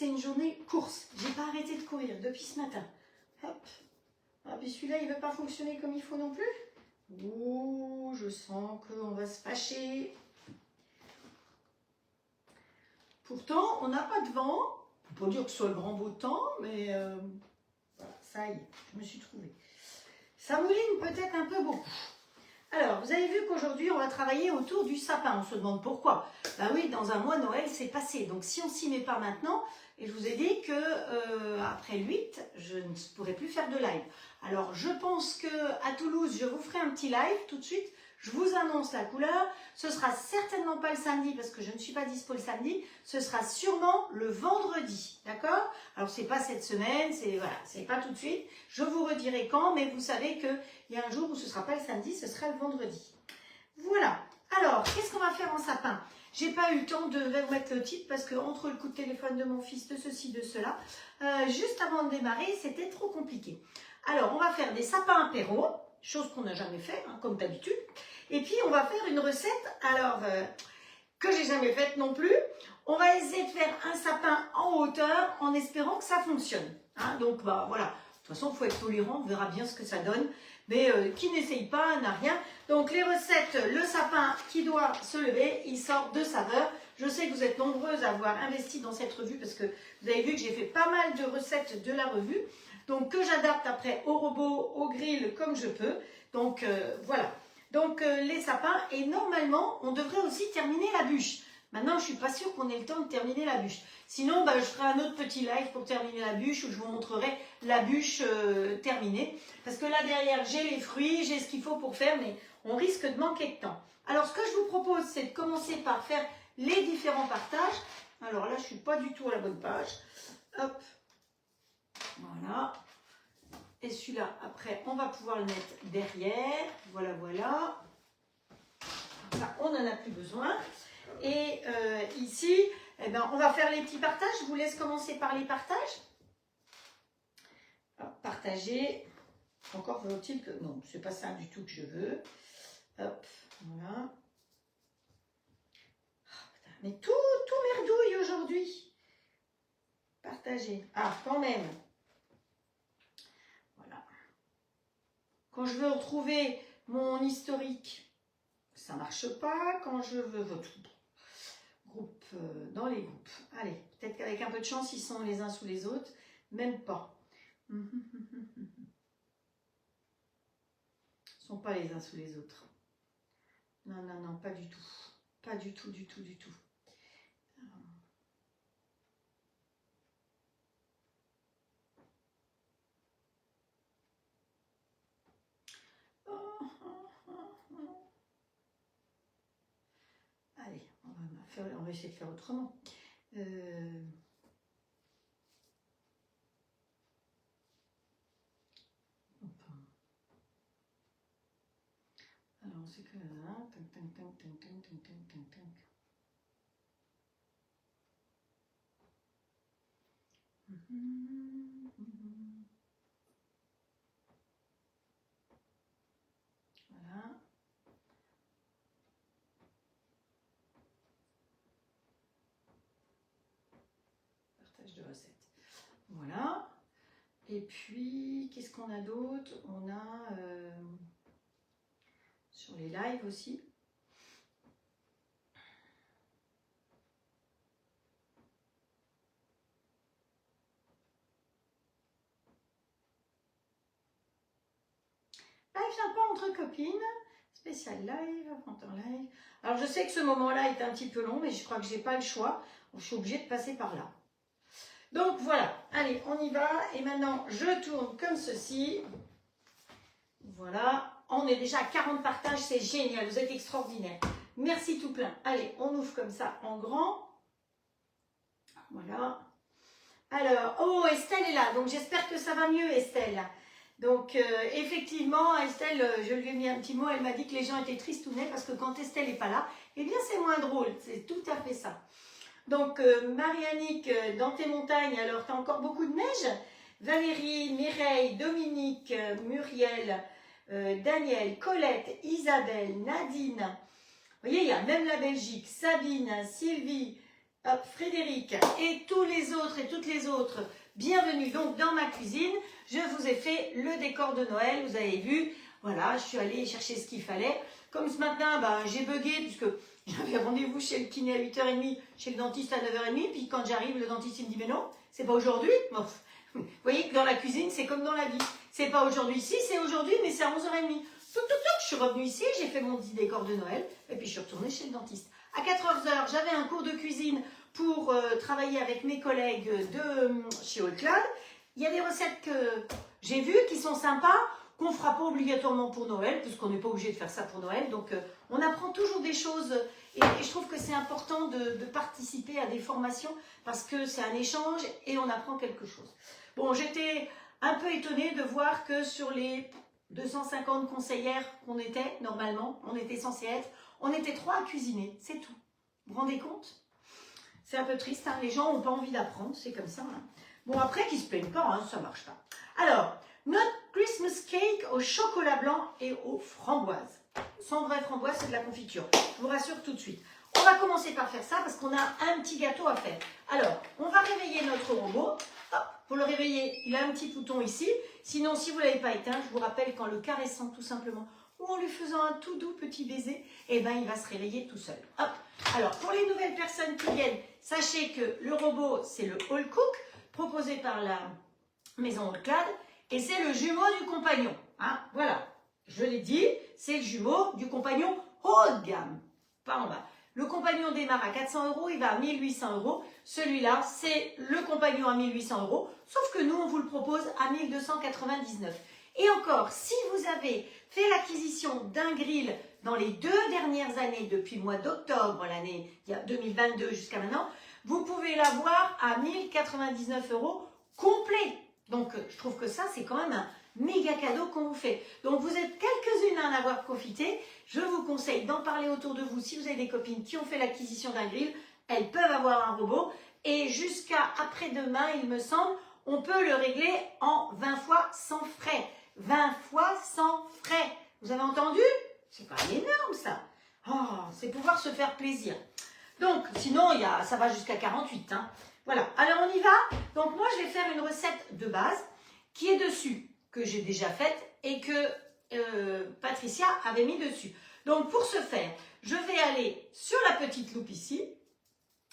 c'est une journée course. J'ai pas arrêté de courir depuis ce matin. Hop. Ah, puis celui-là, il ne veut pas fonctionner comme il faut non plus. Ouh, je sens qu'on va se fâcher. Pourtant, on n'a pas de vent. On peut pas dire que ce soit le grand beau temps, mais voilà, ça y est, je me suis trouvée. Ça mouline peut-être un peu beaucoup. Alors, vous avez vu qu'aujourd'hui, on va travailler autour du sapin. On se demande pourquoi. Ben oui, dans un mois, Noël s'est passé. Donc, si on s'y met pas maintenant, et je vous ai dit que après le 8, je ne pourrai plus faire de live. Alors, je pense qu'à Toulouse, je vous ferai un petit live tout de suite. Je vous annonce la couleur. Ce sera certainement pas le samedi parce que je ne suis pas dispo le samedi. Ce sera sûrement le vendredi. D'accord? Alors, c'est pas cette semaine, c'est pas tout de suite. Je vous redirai quand, mais vous savez qu'il y a un jour où ce sera pas le samedi, ce sera le vendredi. Voilà. Alors, qu'est-ce qu'on va faire en sapin? J'ai pas eu le temps de vous mettre le titre parce que entre le coup de téléphone de mon fils, de ceci, de cela, juste avant de démarrer, c'était trop compliqué. Alors, on va faire des sapins apéro, chose qu'on n'a jamais fait, hein, comme d'habitude. Et puis, on va faire une recette, alors, que j'ai jamais faite non plus. On va essayer de faire un sapin en hauteur en espérant que ça fonctionne. Hein, donc, bah, voilà. De toute façon, il faut être tolérant, on verra bien ce que ça donne. Mais qui n'essaye pas n'a rien. Donc, les recettes, le sapin qui doit se lever, il sort de saveur. Je sais que vous êtes nombreuses à avoir investi dans cette revue parce que vous avez vu que j'ai fait pas mal de recettes de la revue. Donc, que j'adapte après au robot, au grill, comme je peux. Donc, voilà. Donc, les sapins. Et normalement, on devrait aussi terminer la bûche. Maintenant, je ne suis pas sûre qu'on ait le temps de terminer la bûche. Sinon, bah, je ferai un autre petit live pour terminer la bûche où je vous montrerai la bûche terminée. Parce que là, derrière, j'ai les fruits, j'ai ce qu'il faut pour faire, mais on risque de manquer de temps. Alors, ce que je vous propose, c'est de commencer par faire les différents partages. Alors là, je ne suis pas du tout à la bonne page. Hop. Voilà. Et celui-là, après, on va pouvoir le mettre derrière. Voilà, voilà. Ça, on n'en a plus besoin. Et ici, eh ben, on va faire les petits partages. Je vous laisse commencer par les partages. Alors, partager. Encore faut-il que... Non, c'est pas ça du tout que je veux. Hop, voilà. Oh, putain, mais tout merdouille aujourd'hui. Partager. Ah, quand même. Voilà. Quand je veux retrouver mon historique, ça marche pas. Quand je veux... Groupe, dans les groupes. Allez, peut-être qu'avec un peu de chance, ils sont les uns sous les autres. Même pas. Ils ne sont pas les uns sous les autres. Non, non, non, pas du tout. Pas du tout, du tout, du tout. Allez, on va essayer de faire autrement. Alors, c'est que là, tac, tac, tac, tac, tac, tac, tac, tac, tac. Voilà. Partage de recettes. Voilà. Et puis, qu'est-ce qu'on a d'autre? On a sur les lives aussi. Live sympa entre copines. Spécial live, en live. Alors, je sais que ce moment-là est un petit peu long, mais je crois que je n'ai pas le choix. Je suis obligée de passer par là. Donc, voilà. Allez, on y va. Et maintenant, je tourne comme ceci. Voilà. On est déjà à 40 partages. C'est génial. Vous êtes extraordinaires. Merci tout plein. Allez, on ouvre comme ça en grand. Voilà. Alors, oh, Estelle est là. Donc, j'espère que ça va mieux, Estelle. Donc, effectivement, Estelle, je lui ai mis un petit mot. Elle m'a dit que les gens étaient tristounets parce que quand Estelle n'est pas là, eh bien, c'est moins drôle. C'est tout à fait ça. Donc, Marie-Annick, dans tes montagnes, alors, tu as encore beaucoup de neige? Valérie, Mireille, Dominique, Muriel, Daniel, Colette, Isabelle, Nadine. Vous voyez, il y a même la Belgique, Sabine, Sylvie, hop, Frédéric et tous les autres et toutes les autres, bienvenue donc dans ma cuisine. Je vous ai fait le décor de Noël, vous avez vu. Voilà, je suis allée chercher ce qu'il fallait. Comme ce matin, j'ai bugué puisque j'avais rendez-vous chez le kiné à 8h30, chez le dentiste à 9h30. Puis quand j'arrive, le dentiste il me dit « Mais non, c'est pas aujourd'hui. » Bon, vous voyez que dans la cuisine, c'est comme dans la vie. C'est pas aujourd'hui ici, c'est aujourd'hui, mais c'est à 11h30. Je suis revenue ici, j'ai fait mon petit décor de Noël et puis je suis retournée chez le dentiste. À 14h, j'avais un cours de cuisine pour travailler avec mes collègues de chez All-Clad. Il y a des recettes que j'ai vues qui sont sympas, qu'on ne fera pas obligatoirement pour Noël, puisqu'on n'est pas obligé de faire ça pour Noël. Donc, on apprend toujours des choses et je trouve que c'est important de participer à des formations parce que c'est un échange et on apprend quelque chose. Bon, j'étais un peu étonnée de voir que sur les 250 conseillères qu'on était, normalement, on était censé être, on était 3 à cuisiner, c'est tout. Vous vous rendez compte? C'est un peu triste, hein, les gens n'ont pas envie d'apprendre, c'est comme ça. Hein. Bon, après, qu'ils ne se plaignent pas, hein, ça ne marche pas. Alors, notre Christmas cake au chocolat blanc et aux framboises. Sans vraie framboise, c'est de la confiture. Je vous rassure tout de suite. On va commencer par faire ça parce qu'on a un petit gâteau à faire. Alors, on va réveiller notre robot. Hop, pour le réveiller, il a un petit bouton ici. Sinon, si vous ne l'avez pas éteint, je vous rappelle qu'en le caressant tout simplement, ou en lui faisant un tout doux petit baiser, eh ben, il va se réveiller tout seul. Hop. Alors, pour les nouvelles personnes qui viennent, sachez que le robot, c'est le All Cook, proposé par la maison All-Clad, et c'est le jumeau du compagnon. Hein, voilà, je l'ai dit, c'est le jumeau du compagnon haut de gamme, pas en bas. Le compagnon démarre à 400 €, il va à 1800 €. Celui-là, c'est le compagnon à 1800 €, sauf que nous, on vous le propose à 1299. Et encore, si vous avez fait l'acquisition d'un grill dans les 2 dernières années, depuis le mois d'octobre, l'année 2022 jusqu'à maintenant, vous pouvez l'avoir à 1099 € complet. Donc, je trouve que ça, c'est quand même un méga cadeau qu'on vous fait. Donc, vous êtes quelques-unes à en avoir profité. Je vous conseille d'en parler autour de vous. Si vous avez des copines qui ont fait l'acquisition d'un grill, elles peuvent avoir un robot. Et jusqu'à après-demain, il me semble, on peut le régler en 20 fois sans frais. 20 fois sans frais. Vous avez entendu? C'est quand même énorme, ça. Oh, c'est pouvoir se faire plaisir. Donc, sinon, ça va jusqu'à 48. Hein. Voilà, alors on y va. Donc moi, je vais faire une recette de base qui est dessus, que j'ai déjà faite et que Patricia avait mis dessus. Donc pour ce faire, je vais aller sur la petite loupe ici.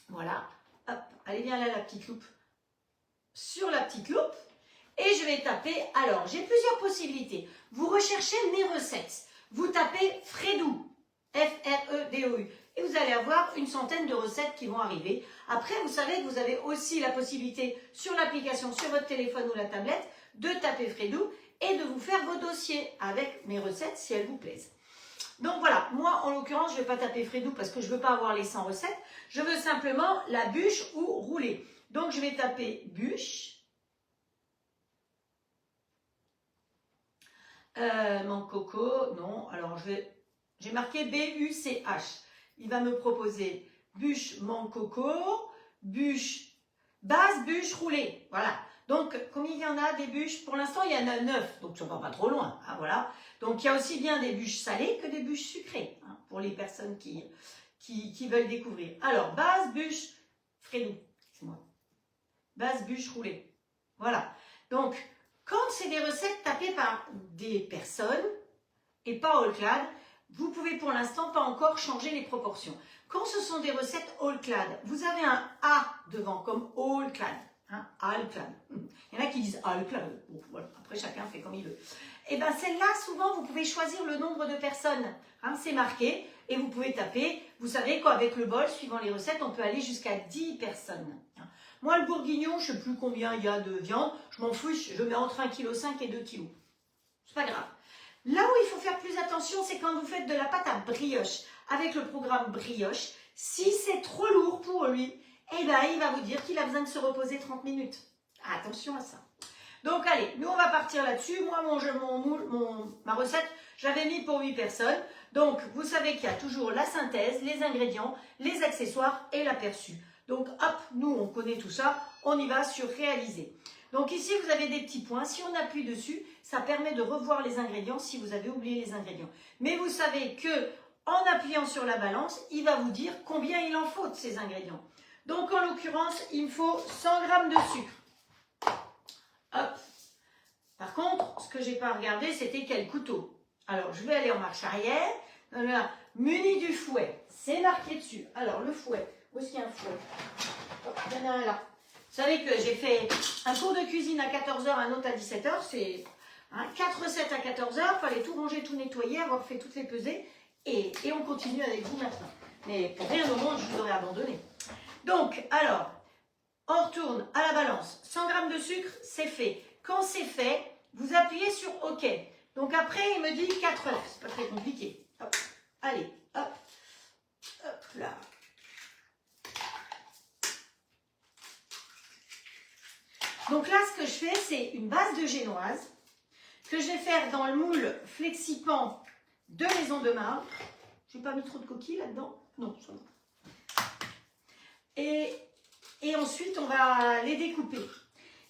Voilà, hop, allez bien là la petite loupe. Sur la petite loupe. Et je vais taper, alors j'ai plusieurs possibilités. Vous recherchez mes recettes. Vous tapez Fredou, F-R-E-D-O-U. Et vous allez avoir une centaine de recettes qui vont arriver. Après, vous savez que vous avez aussi la possibilité sur l'application, sur votre téléphone ou la tablette, de taper Fredou et de vous faire vos dossiers avec mes recettes si elles vous plaisent. Donc voilà, moi en l'occurrence, je ne vais pas taper Fredou parce que je ne veux pas avoir les 100 recettes. Je veux simplement la bûche ou rouler. Donc je vais taper bûche. Mon coco, non, alors j'ai marqué B-U-C-H. Il va me proposer bûche mangue coco, bûche basse, bûche roulée. Voilà. Donc, combien il y en a des bûches? Pour l'instant, il y en a 9, donc ça ne va pas trop loin. Hein, voilà. Donc, il y a aussi bien des bûches salées que des bûches sucrées, hein, pour les personnes qui veulent découvrir. Alors, basse, bûche, Fredou, excuse-moi. Basse, bûche roulée. Voilà. Donc, quand c'est des recettes tapées par des personnes et pas All-Clad, vous pouvez pour l'instant pas encore changer les proportions. Quand ce sont des recettes All-Clad, vous avez un A devant comme All-Clad. Hein, All-Clad. Il y en a qui disent All-Clad. Bon, voilà. Après, chacun fait comme il veut. Et bien celle-là, souvent, vous pouvez choisir le nombre de personnes. Hein, c'est marqué et vous pouvez taper. Vous savez qu'avec le bol, suivant les recettes, on peut aller jusqu'à 10 personnes. Hein. Moi, le bourguignon, je ne sais plus combien il y a de viande. Je m'en fiche, je mets entre 1,5 kg et 2 kg. C'est pas grave. Là où il faut faire plus attention, c'est quand vous faites de la pâte à brioche avec le programme brioche. Si c'est trop lourd pour lui, eh ben, il va vous dire qu'il a besoin de se reposer 30 minutes. Attention à ça. Donc allez, nous on va partir là-dessus. Moi, ma recette, j'avais mis pour 8 personnes. Donc vous savez qu'il y a toujours la synthèse, les ingrédients, les accessoires et l'aperçu. Donc hop, nous on connaît tout ça, on y va sur réaliser. Donc ici, vous avez des petits points. Si on appuie dessus, ça permet de revoir les ingrédients si vous avez oublié les ingrédients. Mais vous savez que en appuyant sur la balance, il va vous dire combien il en faut de ces ingrédients. Donc, en l'occurrence, il me faut 100 g de sucre. Hop. Par contre, ce que j'ai pas regardé, c'était quel couteau. Alors, je vais aller en marche arrière. Voilà. Muni du fouet. C'est marqué dessus. Alors, le fouet. Où est-ce qu'il y a un fouet? Hop, il y en a un là. Vous savez que j'ai fait un cours de cuisine à 14 h, un autre à 17 h. C'est 4 recettes à 14 h. Il fallait tout ranger, tout nettoyer, avoir fait toutes les pesées. Et on continue avec vous maintenant. Mais pour rien au monde, je vous aurais abandonné. Donc, alors, on retourne à la balance. 100 g de sucre, c'est fait. Quand c'est fait, vous appuyez sur OK. Donc après, il me dit 4 heures. C'est pas très compliqué. Hop. Allez, hop. Hop là. Donc là, ce que je fais, c'est une base de génoise que je vais faire dans le moule Flexipant de Maison de Marbre. Je n'ai pas mis trop de coquilles là-dedans. Non, ça va. Et ensuite, on va les découper.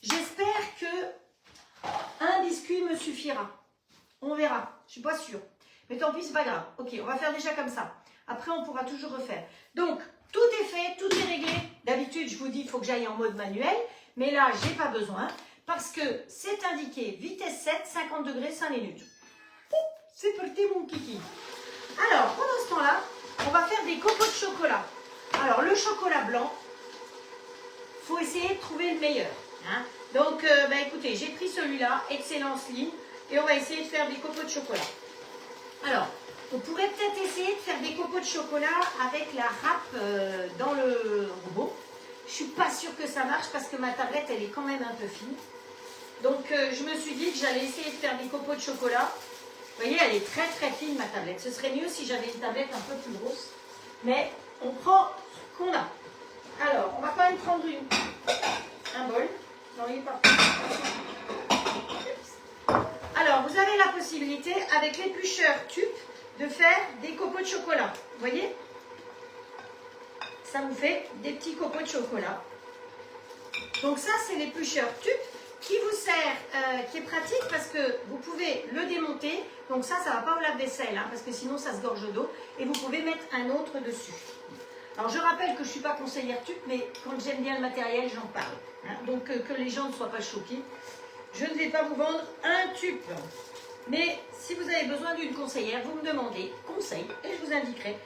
J'espère que un biscuit me suffira. On verra. Je ne suis pas sûre. Mais tant pis, c'est pas grave. Ok, on va faire déjà comme ça. Après, on pourra toujours refaire. Donc, tout est fait, tout est réglé. D'habitude, je vous dis, il faut que j'aille en mode manuel. Mais là, je n'ai pas besoin parce que c'est indiqué vitesse 7, 50 degrés, 5 minutes. C'est parti, mon kiki. Alors, pendant ce temps-là, on va faire des copeaux de chocolat. Alors, le chocolat blanc, il faut essayer de trouver le meilleur. Hein. Donc, écoutez, j'ai pris celui-là, Excellence Ligne, et on va essayer de faire des copeaux de chocolat. Alors, on pourrait peut-être essayer de faire des copeaux de chocolat avec la râpe dans le robot. Je ne suis pas sûre que ça marche parce que ma tablette, elle est quand même un peu fine. Donc, je me suis dit que j'allais essayer de faire des copeaux de chocolat. Vous voyez, elle est très très fine, ma tablette. Ce serait mieux si j'avais une tablette un peu plus grosse. Mais on prend ce qu'on a. Alors, on va quand même prendre un bol. Non, il est parti. Alors, vous avez la possibilité, avec l'éplucheur tube, de faire des copeaux de chocolat. Vous voyez? Ça vous fait des petits copeaux de chocolat. Donc ça, c'est l'éplucheur tube qui vous sert, qui est pratique parce que vous pouvez le démonter. Donc ça ne va pas au lave-vaisselle, hein, parce que sinon ça se gorge d'eau. Et vous pouvez mettre un autre dessus. Alors je rappelle que je ne suis pas conseillère tube, mais quand j'aime bien le matériel, j'en parle. Hein. Donc que les gens ne soient pas choqués. Je ne vais pas vous vendre un tube. Mais si vous avez besoin d'une conseillère, vous me demandez conseil et je vous indiquerai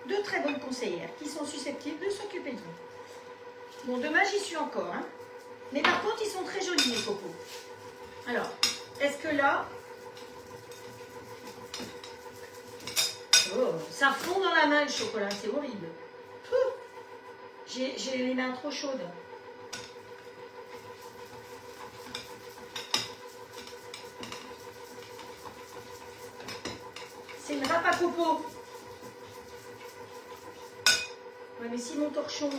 de très bonnes conseillères qui sont susceptibles de s'occuper de vous. Bon, demain j'y suis encore. Hein. Mais par contre, ils sont très jolis les cocos. Alors, est-ce que là... Oh, ça fond dans la main le chocolat, c'est horrible. J'ai les mains trop chaudes. C'est une râpe à copeaux. Ouais, mais si mon torchon...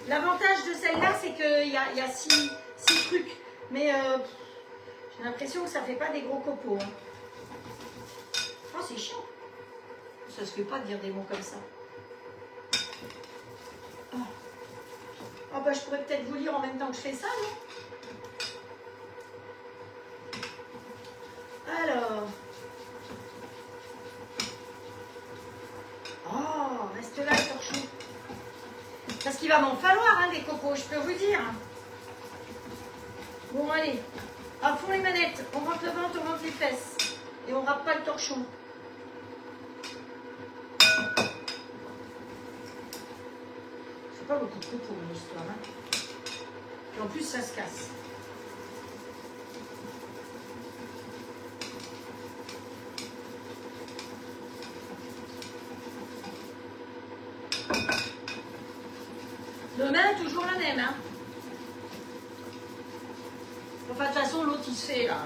L'avantage de celle-là, c'est qu'il y a 6 trucs. Mais j'ai l'impression que ça ne fait pas des gros copeaux. Hein. Oh, c'est chiant. Ça ne se fait pas de dire des mots comme ça. Oh, bah, je pourrais peut-être vous lire en même temps que je fais ça, non? Alors. Oh, reste là le torchon. Parce qu'il va m'en falloir, hein, des cocos, je peux vous dire. Bon, allez. À fond les manettes. On rentre le ventre, on rentre les fesses. Et on râpe pas le torchon. C'est pas beaucoup de coups pour une histoire. Hein. Et en plus, ça se casse. Demain, toujours la même. Hein. Enfin, de toute façon, l'autre, il se fait là.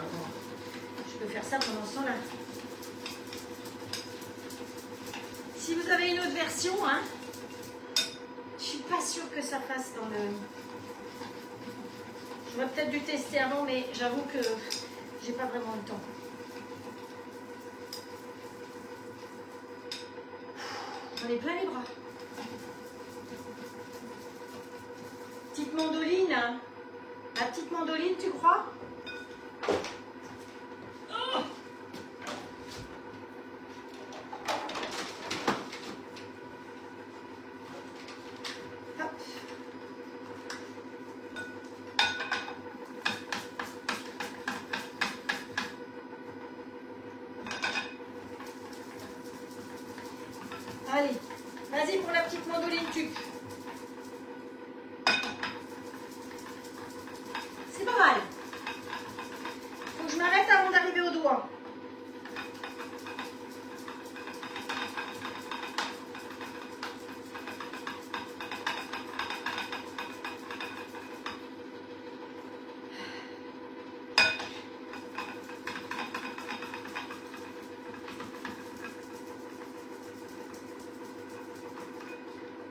Je peux faire ça pendant ce temps-là. Si vous avez une autre version, hein, je suis pas sûre que ça fasse dans le... J'aurais peut-être dû tester avant, mais j'avoue que j'ai pas vraiment le temps. J'en ai plein les bras. Petite mandoline, hein. La petite mandoline, tu crois? Oh, Allez, vas-y pour la petite mandoline tuque. C'est pas mal. Faut que je m'arrête avant d'arriver au doigt.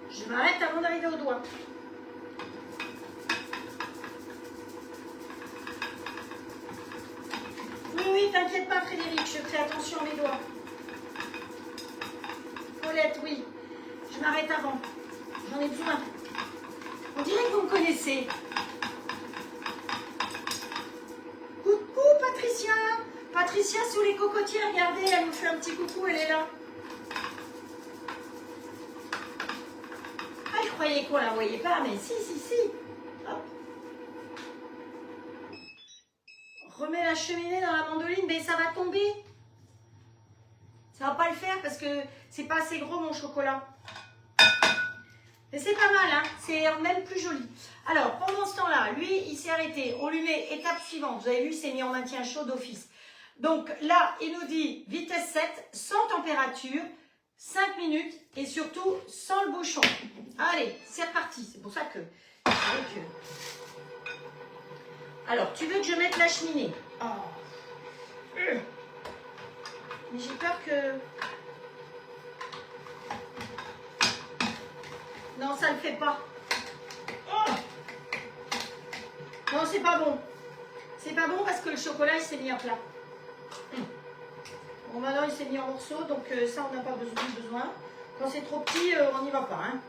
Je m'arrête avant d'arriver au doigt. Oui, oui, t'inquiète pas Frédéric, je fais attention à mes doigts. Paulette, oui, je m'arrête avant. J'en ai besoin. On dirait que vous me connaissez. Coucou Patricia. Patricia sous les cocotiers, regardez, elle nous fait un petit coucou, elle est là. Ah, je croyais qu'on la voyait pas, mais si, si, si. Hop. Remets la cheminée dans la mandoline, mais ça va tomber. Ça va pas le faire parce que c'est pas assez gros mon chocolat. Mais c'est pas mal, hein, c'est même plus joli. Alors, pendant ce temps-là, lui, il s'est arrêté. On lui met étape suivante. Vous avez vu, il s'est mis en maintien chaud d'office. Donc là, il nous dit vitesse 7, sans température, 5 minutes et surtout sans le bouchon. Allez, c'est reparti. C'est pour ça que... Alors, tu veux que je mette la cheminée? Oh. Mais j'ai peur que... Non, ça ne le fait pas. Oh. Non, c'est pas bon. C'est pas bon parce que le chocolat, il s'est mis à plat. Bon, maintenant, il s'est mis en morceaux, donc ça, on n'a pas besoin. Quand c'est trop petit, on n'y va pas. Hein.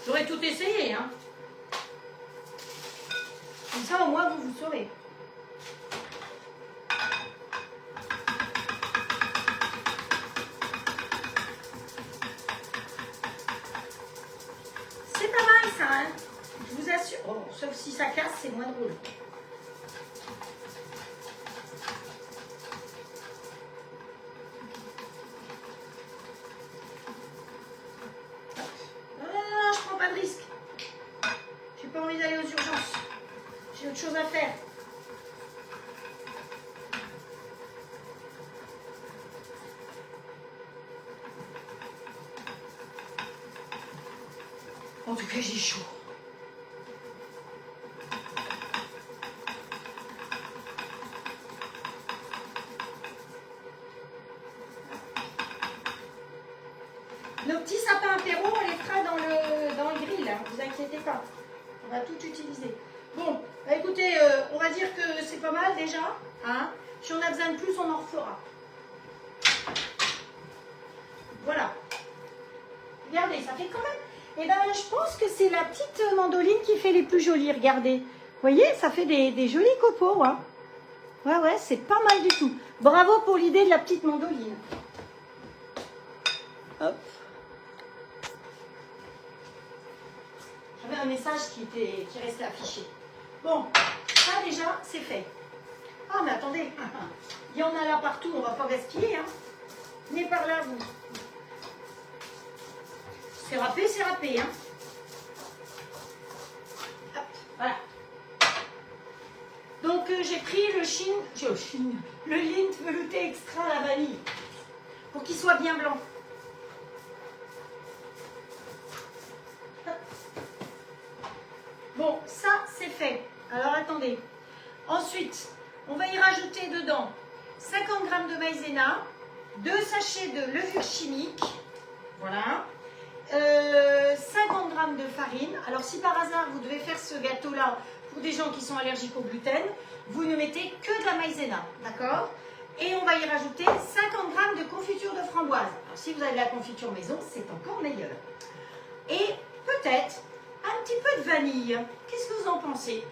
J'aurais tout essayé. Hein. Comme ça, au moins, vous saurez. C'est pas mal, ça. Hein. Je vous assure. Oh, sauf si ça casse, c'est moins drôle. D'aller aux urgences. J'ai autre chose à faire. En tout cas, j'ai chaud. Nos petits sapins apéro, on les fera dans le grill, hein, vous inquiétez pas. On va tout utiliser. Bon, bah écoutez, on va dire que c'est pas mal déjà. Hein. Si on a besoin de plus, on en refera. Voilà. Regardez, ça fait quand même... Eh ben, je pense que c'est la petite mandoline qui fait les plus jolies. Regardez. Vous voyez, ça fait des jolis copeaux. Hein. Ouais, ouais, c'est pas mal du tout. Bravo pour l'idée de la petite mandoline. Hop. J'avais un message qui restait affiché. Bon, ça déjà, c'est fait. Ah, mais attendez, il y en a là partout, on ne va pas gaspiller. Hein. Venez par là, vous. C'est râpé, c'est râpé. Hein. Hop, voilà. Donc, j'ai pris le lint velouté extra à la vanille pour qu'il soit bien blanc. Bon, ça, c'est fait. Alors, attendez. Ensuite, on va y rajouter dedans 50 g de maïzena, 2 sachets de levure chimique, voilà, 50 g de farine. Alors, si par hasard, vous devez faire ce gâteau-là pour des gens qui sont allergiques au gluten, vous ne mettez que de la maïzena, d'accord? Et on va y rajouter 50 g de confiture de framboise. Alors, si vous avez de la confiture maison, c'est encore meilleur. Et peut-être un petit peu de vanille. Qu'est-ce que vous en pensez?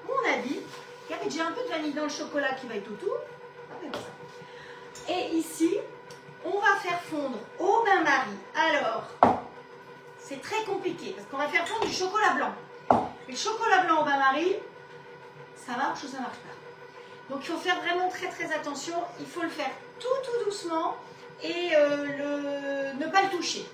Mon avis, il y avait déjà un peu de vanille dans le chocolat qui va être autour. Et ici, on va faire fondre au bain-marie. Alors, c'est très compliqué parce qu'on va faire fondre du chocolat blanc. Le chocolat blanc au bain-marie, ça marche ou ça marche pas? Donc il faut faire vraiment très très attention. Il faut le faire tout doucement et ne pas le toucher.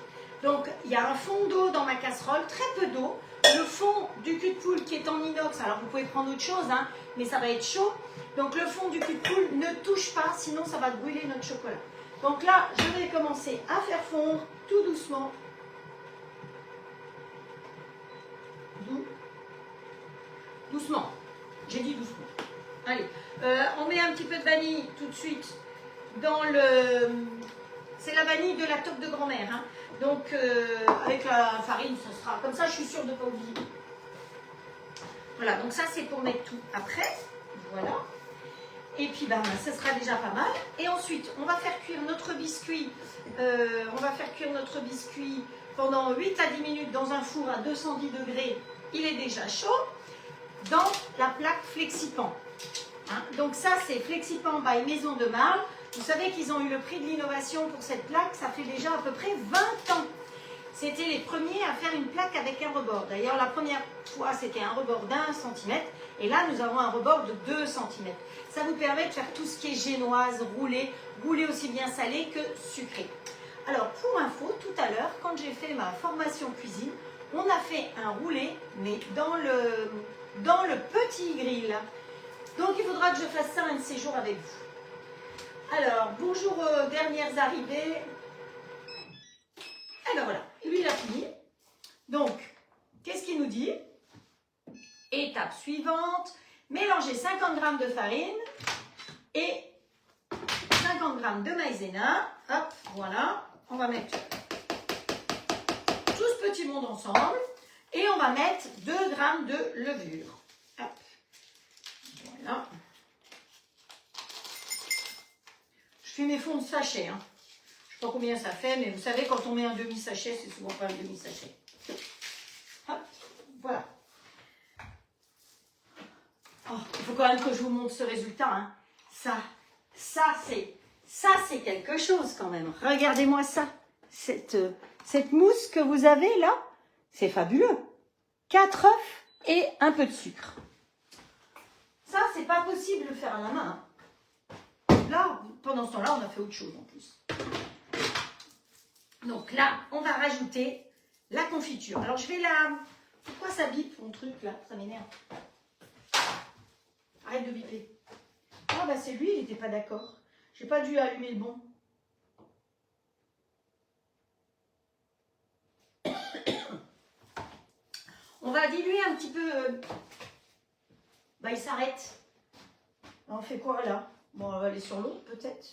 Donc il y a un fond d'eau dans ma casserole, très peu d'eau. Le fond du cul de poule qui est en inox, alors vous pouvez prendre autre chose, hein, mais ça va être chaud. Donc le fond du cul de poule ne touche pas, sinon ça va brûler notre chocolat. Donc là, je vais commencer à faire fondre tout doucement. Doucement. J'ai dit doucement. Allez, on met un petit peu de vanille tout de suite dans le... C'est la vanille de la toque de grand-mère. Hein. Donc, avec la farine, ça sera... Comme ça, je suis sûre de ne pas oublier. Voilà, donc ça, c'est pour mettre tout après. Voilà. Et puis, ben, ça sera déjà pas mal. Et ensuite, on va faire cuire notre biscuit. Pendant 8 à 10 minutes dans un four à 210 degrés. Il est déjà chaud. Dans la plaque Flexipan. Hein, donc ça, c'est Flexipan by Maison de Marle. Vous savez qu'ils ont eu le prix de l'innovation pour cette plaque. Ça fait déjà à peu près 20 ans. C'était les premiers à faire une plaque avec un rebord. D'ailleurs, la première fois, c'était un rebord d'1 centimètre. Et là, nous avons un rebord de 2 centimètres. Ça vous permet de faire tout ce qui est génoise, roulé aussi bien salé que sucré. Alors, pour info, tout à l'heure, quand j'ai fait ma formation cuisine, on a fait un roulé, mais dans le petit grill. Donc, il faudra que je fasse ça un de ces jours avec vous. Alors, bonjour aux dernières arrivées. Et ben voilà, lui, il a fini. Donc, qu'est-ce qu'il nous dit? Étape suivante, mélanger 50 g de farine et 50 g de maïzena. Hop, voilà. On va mettre tout ce petit monde ensemble et on va mettre 2 g de levure. Hop. Voilà. Je fais mes fonds de sachet. Hein. Je ne sais pas combien ça fait, mais vous savez, quand on met un demi-sachet, c'est souvent pas un demi-sachet. Hop, voilà. Oh, il faut quand même que je vous montre ce résultat. Hein. Ça c'est quelque chose quand même. Regardez-moi ça. Cette mousse que vous avez là, c'est fabuleux. 4 œufs et un peu de sucre. Ça, c'est pas possible de le faire à la main. Hein. Là, pendant ce temps-là, on a fait autre chose en plus. Donc là, on va rajouter la confiture. Alors, je vais la... Pourquoi ça bip, mon truc, là? Ça m'énerve. Arrête de biper. Ah, bah c'est lui, il n'était pas d'accord. J'ai pas dû allumer le bon. On va diluer un petit peu... Bah, il s'arrête. On fait quoi, là? Bon, on va aller sur l'autre, peut-être.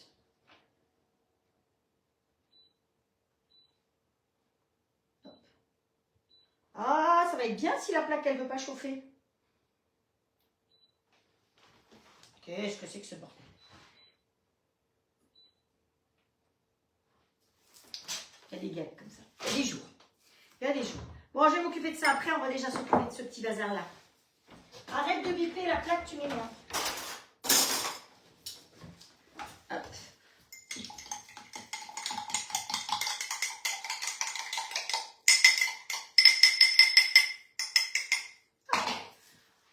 Ah, ça va être bien si la plaque, elle ne veut pas chauffer. Qu'est-ce que c'est que ce bordel? Il y a des gags comme ça. Il y a des jours. Il y a des jours. Bon, je vais m'occuper de ça après. On va déjà s'occuper de ce petit bazar-là. Arrête de biper la plaque, tu m'énerves. Hop.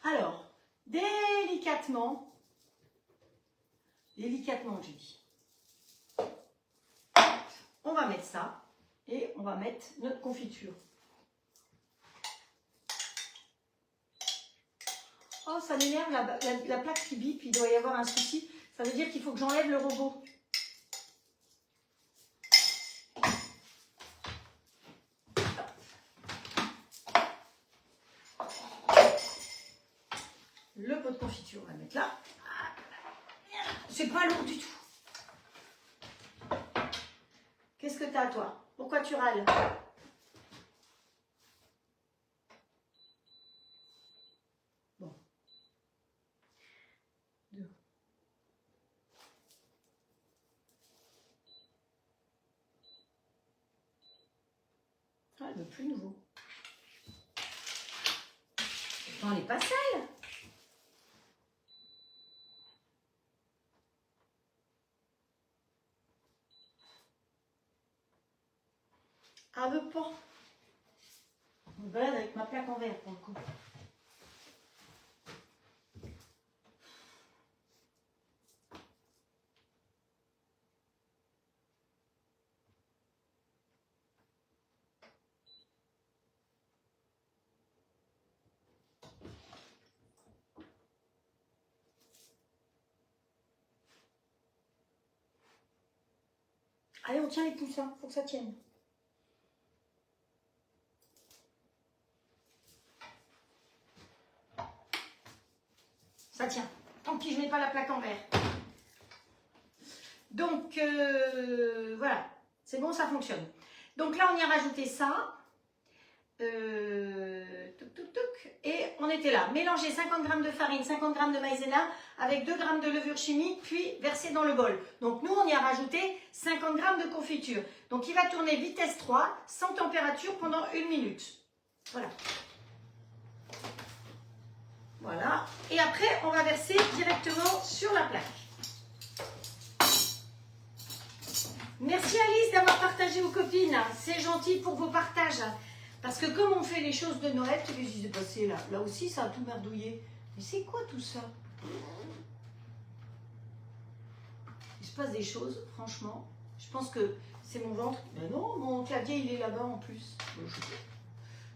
Alors, délicatement, j'ai dit. On va mettre ça et on va mettre notre confiture. Oh, ça m'énerve, la plaque qui bip, il doit y avoir un souci. Ça veut dire qu'il faut que j'enlève le robot. Le pot de confiture, on va le mettre là. C'est pas lourd du tout. Qu'est-ce que t'as, toi? Pourquoi tu râles? Bon. 2. Ah, elle veut plus nouveau. Pourtant, elle n'est pas sale. Ah, veut pas. Je me balade avec ma plaque en verre pour le coup. Allez, on tient les pouces, hein. Faut que ça tienne. Ça tient. Tant pis, je mets pas la plaque en verre. Donc, voilà. C'est bon, ça fonctionne. Donc là, on y a rajouté ça. Et on était là. Mélanger 50 g de farine, 50 g de maïzena avec 2 g de levure chimique, puis verser dans le bol. Donc nous, on y a rajouté 50 g de confiture. Donc il va tourner vitesse 3, sans température pendant 1 minute. Voilà. Voilà. Et après, on va verser directement sur la plaque. Merci Alice d'avoir partagé aux copines. C'est gentil pour vos partages. Parce que comme on fait les choses de Noël, qu'est-ce qui s'est passé là? Là aussi, ça a tout merdouillé. Mais c'est quoi tout ça? Il se passe des choses, franchement. Je pense que c'est mon ventre. Mais non, mon clavier, il est là-bas en plus.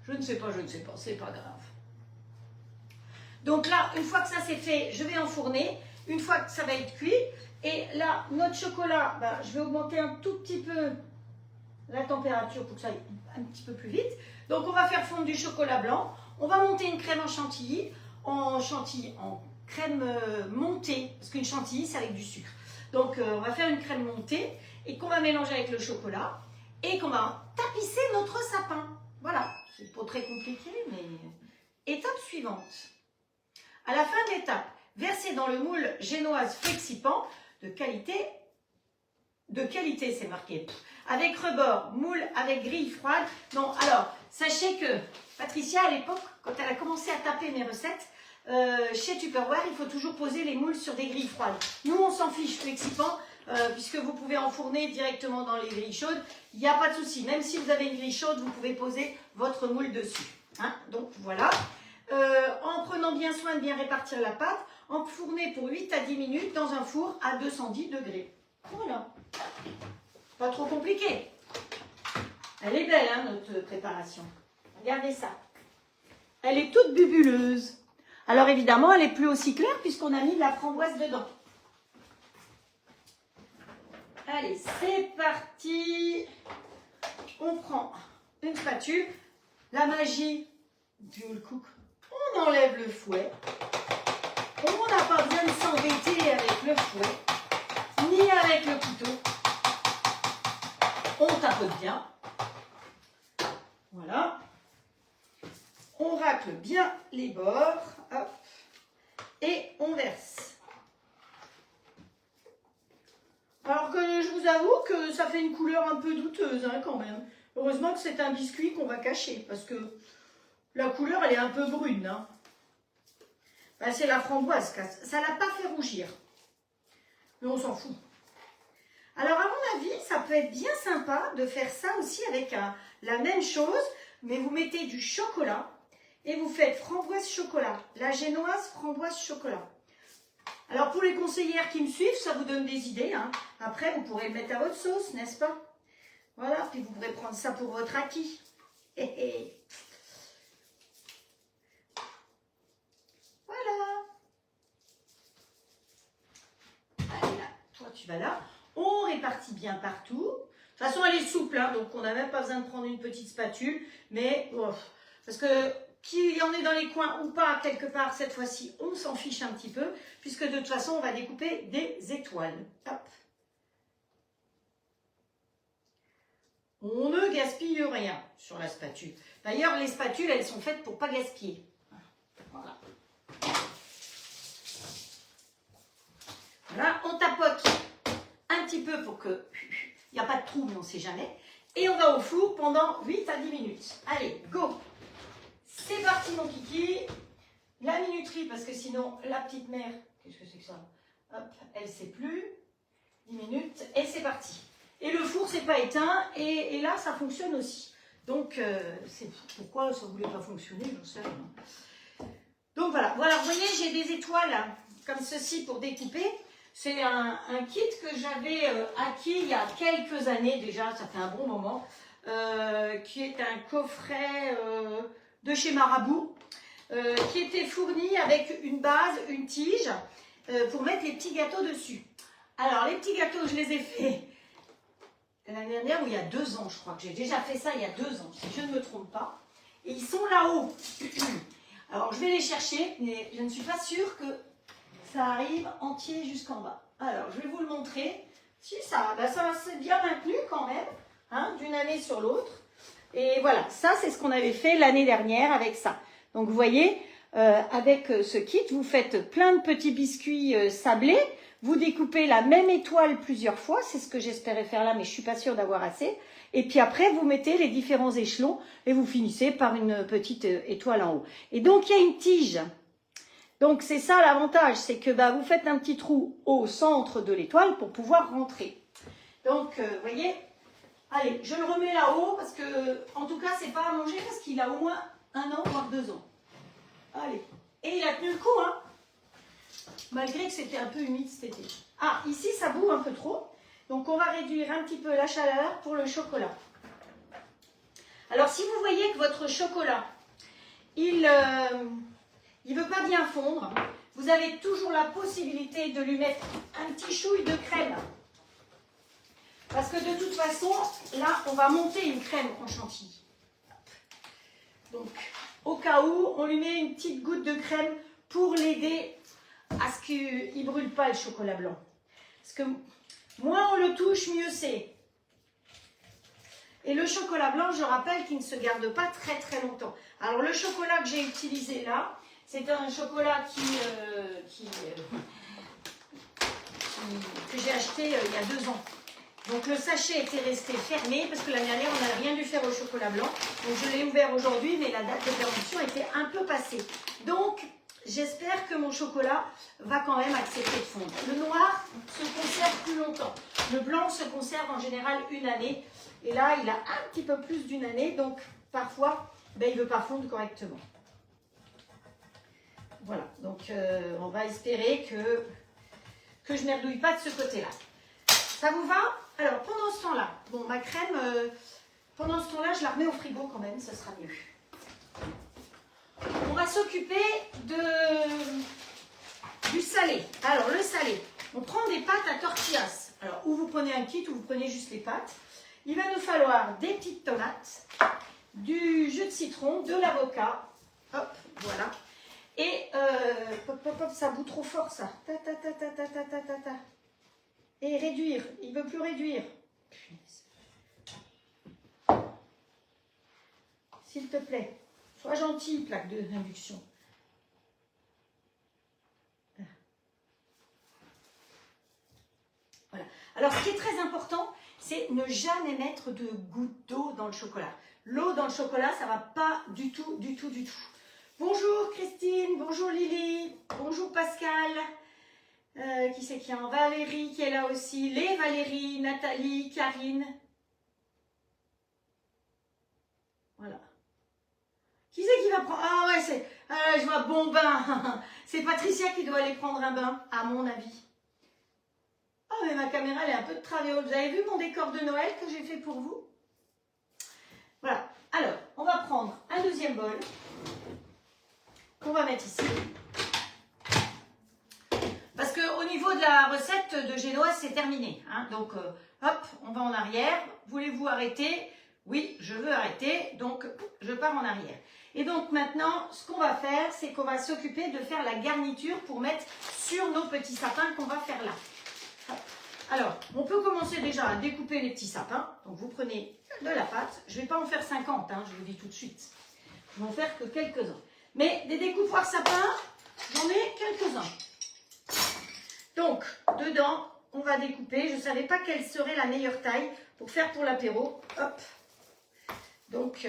Je ne sais pas, c'est pas grave. Donc là, une fois que ça c'est fait, je vais enfourner. Une fois que ça va être cuit. Et là, notre chocolat, ben, je vais augmenter un tout petit peu la température pour que ça aille un petit peu plus vite. Donc on va faire fondre du chocolat blanc. On va monter une crème en chantilly, en crème montée, parce qu'une chantilly c'est avec du sucre. Donc on va faire une crème montée et qu'on va mélanger avec le chocolat et qu'on va tapisser notre sapin. Voilà, c'est pas très compliqué, mais étape suivante. À la fin de l'étape, verser dans le moule génoise Flexipant de qualité c'est marqué. Avec rebord, moule avec grille froide. Non, alors, sachez que Patricia, à l'époque, quand elle a commencé à taper mes recettes, chez Tupperware, il faut toujours poser les moules sur des grilles froides. Nous, on s'en fiche, Flexipant, puisque vous pouvez enfourner directement dans les grilles chaudes. Il n'y a pas de souci. Même si vous avez une grille chaude, vous pouvez poser votre moule dessus. Hein, donc, voilà. En prenant bien soin de bien répartir la pâte, enfourner pour 8 à 10 minutes dans un four à 210 degrés. Voilà. Pas trop compliqué. Elle est belle, hein, notre préparation. Regardez ça. Elle est toute bubuleuse. Alors évidemment, elle n'est plus aussi claire puisqu'on a mis de la framboise dedans. Allez, c'est parti. On prend une spatule. La magie du whole cook. On enlève le fouet. On n'a pas besoin de s'embêter avec le fouet, ni avec le couteau. On tapote bien. Voilà. On racle bien les bords. Hop. Et on verse. Alors que je vous avoue que ça fait une couleur un peu douteuse, hein, quand même. Heureusement que c'est un biscuit qu'on va cacher parce que la couleur, elle est un peu brune. Hein. Ben, c'est la framboise. Ça ne l'a pas fait rougir. Mais on s'en fout. Alors, à mon avis, ça peut être bien sympa de faire ça aussi avec la même chose, mais vous mettez du chocolat et vous faites framboise chocolat. La génoise framboise chocolat. Alors, pour les conseillères qui me suivent, ça vous donne des idées. Hein. Après, vous pourrez le mettre à votre sauce, n'est-ce pas? Voilà, puis vous pourrez prendre ça pour votre acquis. Voilà. Allez là, toi tu vas là. On répartit bien partout. De toute façon, elle est souple, hein, donc on n'a même pas besoin de prendre une petite spatule. Mais, oh, parce que qu'il y en ait dans les coins ou pas, quelque part, cette fois-ci, on s'en fiche un petit peu, puisque de toute façon, on va découper des étoiles. Hop. On ne gaspille rien sur la spatule. D'ailleurs, les spatules, elles sont faites pour ne pas gaspiller. Voilà. Voilà, on tapote un petit peu pour que il n'y a pas de trou, mais on ne sait jamais. Et on va au four pendant 8 à 10 minutes. Allez, go! C'est parti, mon kiki. La minuterie, parce que sinon, la petite mère, qu'est-ce que c'est que ça? Hop, elle ne sait plus. 10 minutes, et c'est parti. Et le four, c'est pas éteint, et là, ça fonctionne aussi. Donc, c'est pourquoi ça ne voulait pas fonctionner, j'en sais rien. Donc voilà, vous voyez, j'ai des étoiles hein, comme ceci pour découper. C'est un kit que j'avais acquis il y a quelques années déjà, ça fait un bon moment, qui est un coffret de chez Marabout, qui était fourni avec une base, une tige, pour mettre les petits gâteaux dessus. Alors, les petits gâteaux, je les ai faits l'année dernière ou il y a 2 ans, je crois que j'ai déjà fait ça il y a 2 ans, si je ne me trompe pas. Et ils sont là-haut. Alors, je vais les chercher, mais je ne suis pas sûre que ça arrive entier jusqu'en bas. Alors, je vais vous le montrer. Si, ça s'est bien maintenu quand même, hein, d'une année sur l'autre. Et voilà, ça, c'est ce qu'on avait fait l'année dernière avec ça. Donc, vous voyez, avec ce kit, vous faites plein de petits biscuits sablés. Vous découpez la même étoile plusieurs fois. C'est ce que j'espérais faire là, mais je ne suis pas sûre d'avoir assez. Et puis après, vous mettez les différents échelons et vous finissez par une petite étoile en haut. Et donc, il y a une tige. Donc, c'est ça l'avantage, c'est que vous faites un petit trou au centre de l'étoile pour pouvoir rentrer. Donc, vous voyez, allez, je le remets là-haut parce que, en tout cas, c'est pas à manger parce qu'il a au moins 1 an, voire 2 ans. Allez, et il a tenu le coup, hein, malgré que c'était un peu humide cet été. Ah, ici, ça boue un peu trop. Donc, on va réduire un petit peu la chaleur pour le chocolat. Alors, si vous voyez que votre chocolat, il ne veut pas bien fondre, vous avez toujours la possibilité de lui mettre un petit chouille de crème. Parce que de toute façon, là, on va monter une crème en chantilly. Donc, au cas où, on lui met une petite goutte de crème pour l'aider à ce qu'il ne brûle pas le chocolat blanc. Parce que moins on le touche, mieux c'est. Et le chocolat blanc, je rappelle qu'il ne se garde pas très très longtemps. Alors le chocolat que j'ai utilisé là, c'est un chocolat que j'ai acheté il y a 2 ans. Donc le sachet était resté fermé parce que l'année dernière on n'a rien dû faire au chocolat blanc. Donc je l'ai ouvert aujourd'hui, mais la date de péremption était un peu passée. Donc j'espère que mon chocolat va quand même accepter de fondre. Le noir se conserve plus longtemps. Le blanc se conserve en général 1 année. Et là, il a un petit peu plus d'1 année. Donc, parfois, il ne veut pas fondre correctement. Voilà. Donc, on va espérer que je ne merdouille pas de ce côté-là. Ça vous va? Alors, pendant ce temps-là, bon, ma crème, pendant ce temps-là, je la remets au frigo quand même. Ça sera mieux. On va s'occuper du salé. Alors, le salé, on prend des pâtes à tortillas. Alors, ou vous prenez un kit ou vous prenez juste les pâtes. Il va nous falloir des petites tomates, du jus de citron, de l'avocat. Hop, voilà. Et, ça bout trop fort ça. Et réduire. Il ne veut plus réduire. S'il te plaît. Sois gentil, plaque d'induction. Voilà. Alors, ce qui est très important, c'est ne jamais mettre de gouttes d'eau dans le chocolat. L'eau dans le chocolat, ça ne va pas du tout, du tout, du tout. Bonjour Christine, bonjour Lily, bonjour Pascal. Qui c'est qui est en Valérie qui est là aussi. Les Valérie, Nathalie, Karine. Voilà. Qui c'est qui va prendre? Ah ouais, c'est... je vois bon bain. C'est Patricia qui doit aller prendre un bain, à mon avis. Ah, mais ma caméra, elle est un peu de travers. Vous avez vu mon décor de Noël que j'ai fait pour vous? Voilà. Alors, on va prendre un deuxième bol qu'on va mettre ici. Parce qu'au niveau de la recette de génoise, c'est terminé. Hein. Donc, hop, on va en arrière. Voulez-vous arrêter? Oui, je veux arrêter. Donc, je pars en arrière. Et donc, maintenant, ce qu'on va faire, c'est qu'on va s'occuper de faire la garniture pour mettre sur nos petits sapins qu'on va faire là. Alors, on peut commencer déjà à découper les petits sapins. Donc, vous prenez de la pâte. Je ne vais pas en faire 50, hein, je vous dis tout de suite. Je vais en faire que quelques-uns. Mais des découpoirs sapins, j'en ai quelques-uns. Donc, dedans, on va découper. Je ne savais pas quelle serait la meilleure taille pour faire pour l'apéro. Hop. Donc,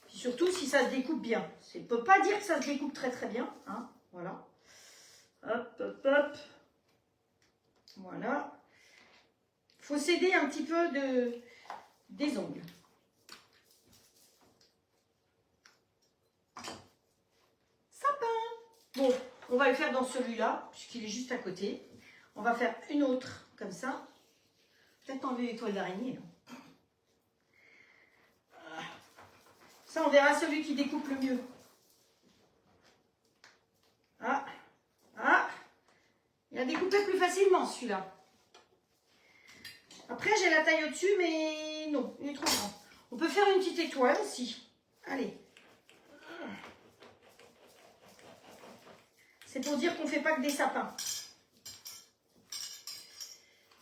surtout si ça se découpe bien. Ça ne peut pas dire que ça se découpe très très bien. Hein. Voilà. Hop, hop, hop. Voilà. Il faut s'aider un petit peu des ongles. Sapin. Bon, on va le faire dans celui-là, puisqu'il est juste à côté. On va faire une autre, comme ça. Peut-être enlever l'étoile d'araignée. Ça, on verra celui qui découpe le mieux. Ah, ah. Il a découpé plus facilement, celui-là. Après, j'ai la taille au-dessus, mais non, il est trop grand. On peut faire une petite étoile aussi. Allez. C'est pour dire qu'on ne fait pas que des sapins.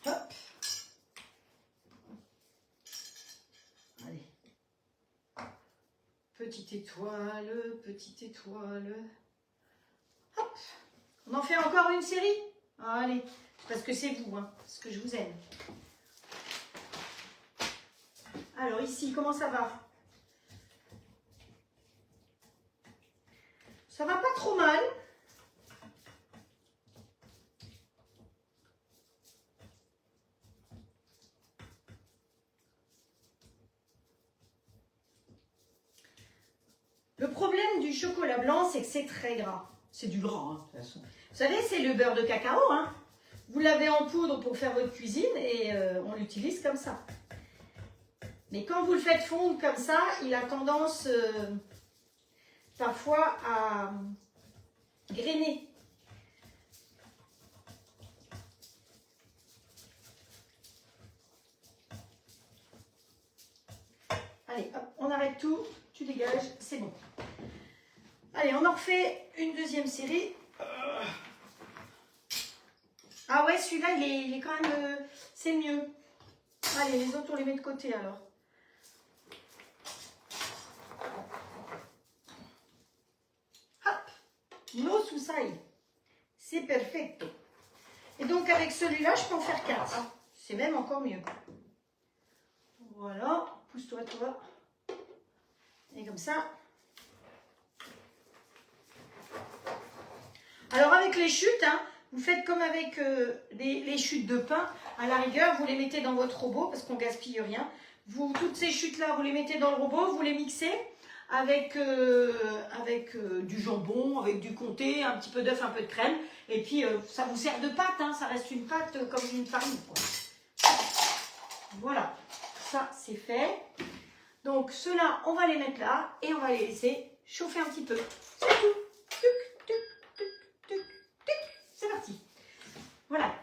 Hop. Allez. Petite étoile, petite étoile. Hop. On en fait encore une série? Allez. Parce que c'est vous, hein, parce que je vous aime. Alors ici, comment ça va? Ça va pas trop mal. Le problème du chocolat blanc, c'est que c'est très gras. C'est du gras, hein, de toute façon. Vous savez, c'est le beurre de cacao, hein. Vous l'avez en poudre pour faire votre cuisine et on l'utilise comme ça. Mais quand vous le faites fondre comme ça, il a tendance parfois à grainer. Allez, hop, on arrête tout, tu dégages, c'est bon. Allez, on en refait une deuxième série. Ah ouais, celui-là, il est quand même... c'est mieux. Allez, les autres, on les met de côté alors. Hop, no susai. C'est perfecto. Et donc, avec celui-là, je peux en faire 4. C'est même encore mieux. Voilà, pousse-toi, toi. Et comme ça. Alors, avec les chutes, hein, vous faites comme avec les chutes de pain. À la rigueur, vous les mettez dans votre robot parce qu'on ne gaspille rien. Toutes ces chutes-là, vous les mettez dans le robot, vous les mixez avec du jambon, avec du comté, un petit peu d'œuf, un peu de crème. Et puis, ça vous sert de pâte, hein, ça reste une pâte comme une farine, quoi. Voilà, ça c'est fait. Donc, ceux-là, on va les mettre là et on va les laisser chauffer un petit peu. C'est tout. Tuc, tuc, tuc, tuc, tuc. C'est parti. Voilà.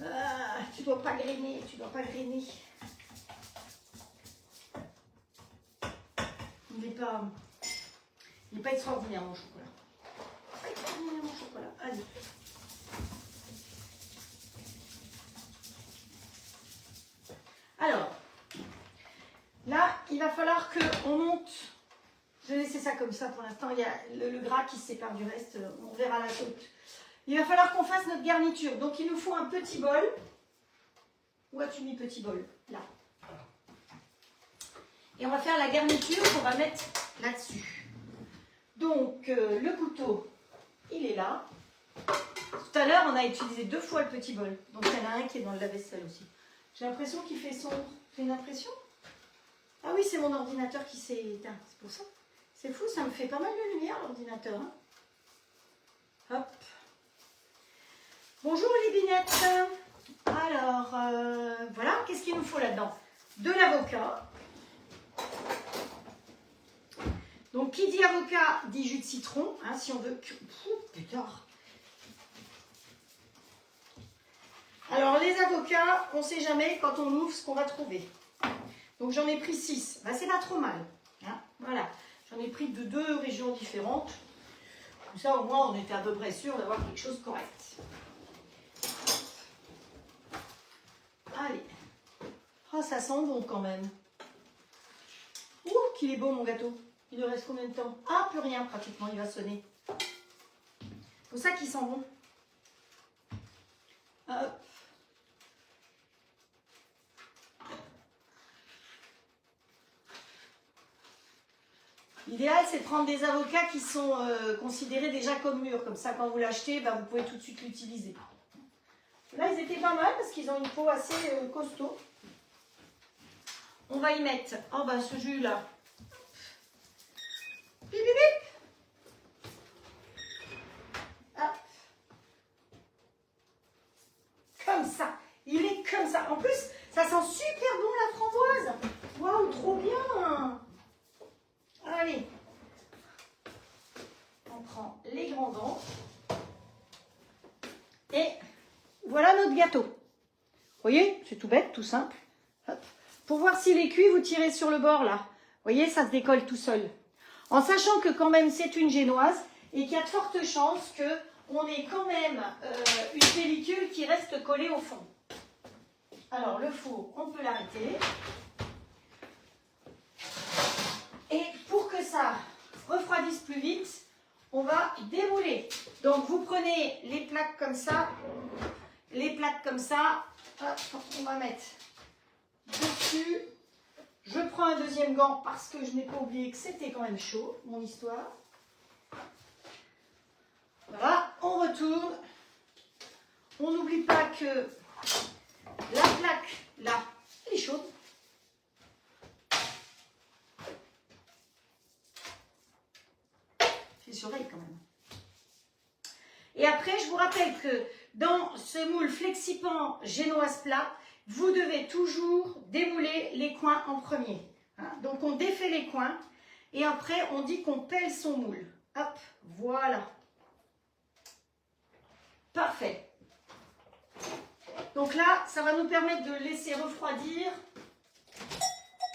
Ah, tu dois pas grainer, tu dois pas grainer. Il n'est pas extraordinaire mon chocolat. Pas extraordinaire mon chocolat. Allez. Alors, là, il va falloir qu'on monte. Je vais laisser ça comme ça pour l'instant. Il y a le gras qui se sépare du reste. On verra la saute. Il va falloir qu'on fasse notre garniture. Donc, il nous faut un petit bol. Où as-tu mis petit bol? Là. Et on va faire la garniture qu'on va mettre là-dessus. Donc, le couteau, il est là. Tout à l'heure, on a utilisé 2 fois le petit bol. Donc, il y en a un qui est dans le lave-vaisselle aussi. J'ai l'impression qu'il fait sombre. C'est une impression? Ah oui, c'est mon ordinateur qui s'est éteint. C'est pour ça. C'est fou, ça me fait pas mal de lumière, l'ordinateur. Hein. Hop. Bonjour les binettes. Alors, voilà, qu'est-ce qu'il nous faut là-dedans? De l'avocat. Donc, qui dit avocat dit jus de citron, hein, si on veut... Putain. Alors, les avocats, on ne sait jamais quand on ouvre ce qu'on va trouver. Donc, j'en ai pris 6. Ben, c'est pas trop mal. Hein, voilà. J'en ai pris de 2 régions différentes. Comme ça, au moins, on était à peu près sûr d'avoir quelque chose de correct. Allez. Oh, ça sent bon quand même. Ouh, qu'il est beau mon gâteau. Il lui reste combien de temps? Ah, plus rien pratiquement, il va sonner. C'est pour ça qu'il sent bon. Hop. L'idéal, c'est de prendre des avocats qui sont considérés déjà comme mûrs. Comme ça, quand vous l'achetez, ben, vous pouvez tout de suite l'utiliser. Là, ils étaient pas mal parce qu'ils ont une peau assez costaud. On va y mettre, oh ben ce jus-là. Bip, bip, bip. Hop. Comme ça. Il est comme ça. En plus, ça sent super bon la framboise. Waouh, trop bien. Allez. On prend les grands dents. Et voilà notre gâteau. voyez, c'est tout bête, tout simple. Hop. Pour voir s'il est cuit, vous tirez sur le bord là. Vous voyez, ça se décolle tout seul. En sachant que quand même c'est une génoise et qu'il y a de fortes chances qu'on ait quand même une pellicule qui reste collée au fond. Alors le four, on peut l'arrêter. Et pour que ça refroidisse plus vite, on va démouler. Donc vous prenez les plaques comme ça, hop, on va mettre dessus. Je prends un deuxième gant parce que je n'ai pas oublié que c'était quand même chaud, mon histoire. Voilà, on retourne. On n'oublie pas que la plaque, là, elle est chaude. J'ai surveille quand même. Et après, je vous rappelle que dans ce moule Flexipant génoise plat, vous devez toujours démouler les coins en premier. Hein, donc on défait les coins et après on dit qu'on pèle son moule. Hop, voilà. Parfait. Donc là, ça va nous permettre de laisser refroidir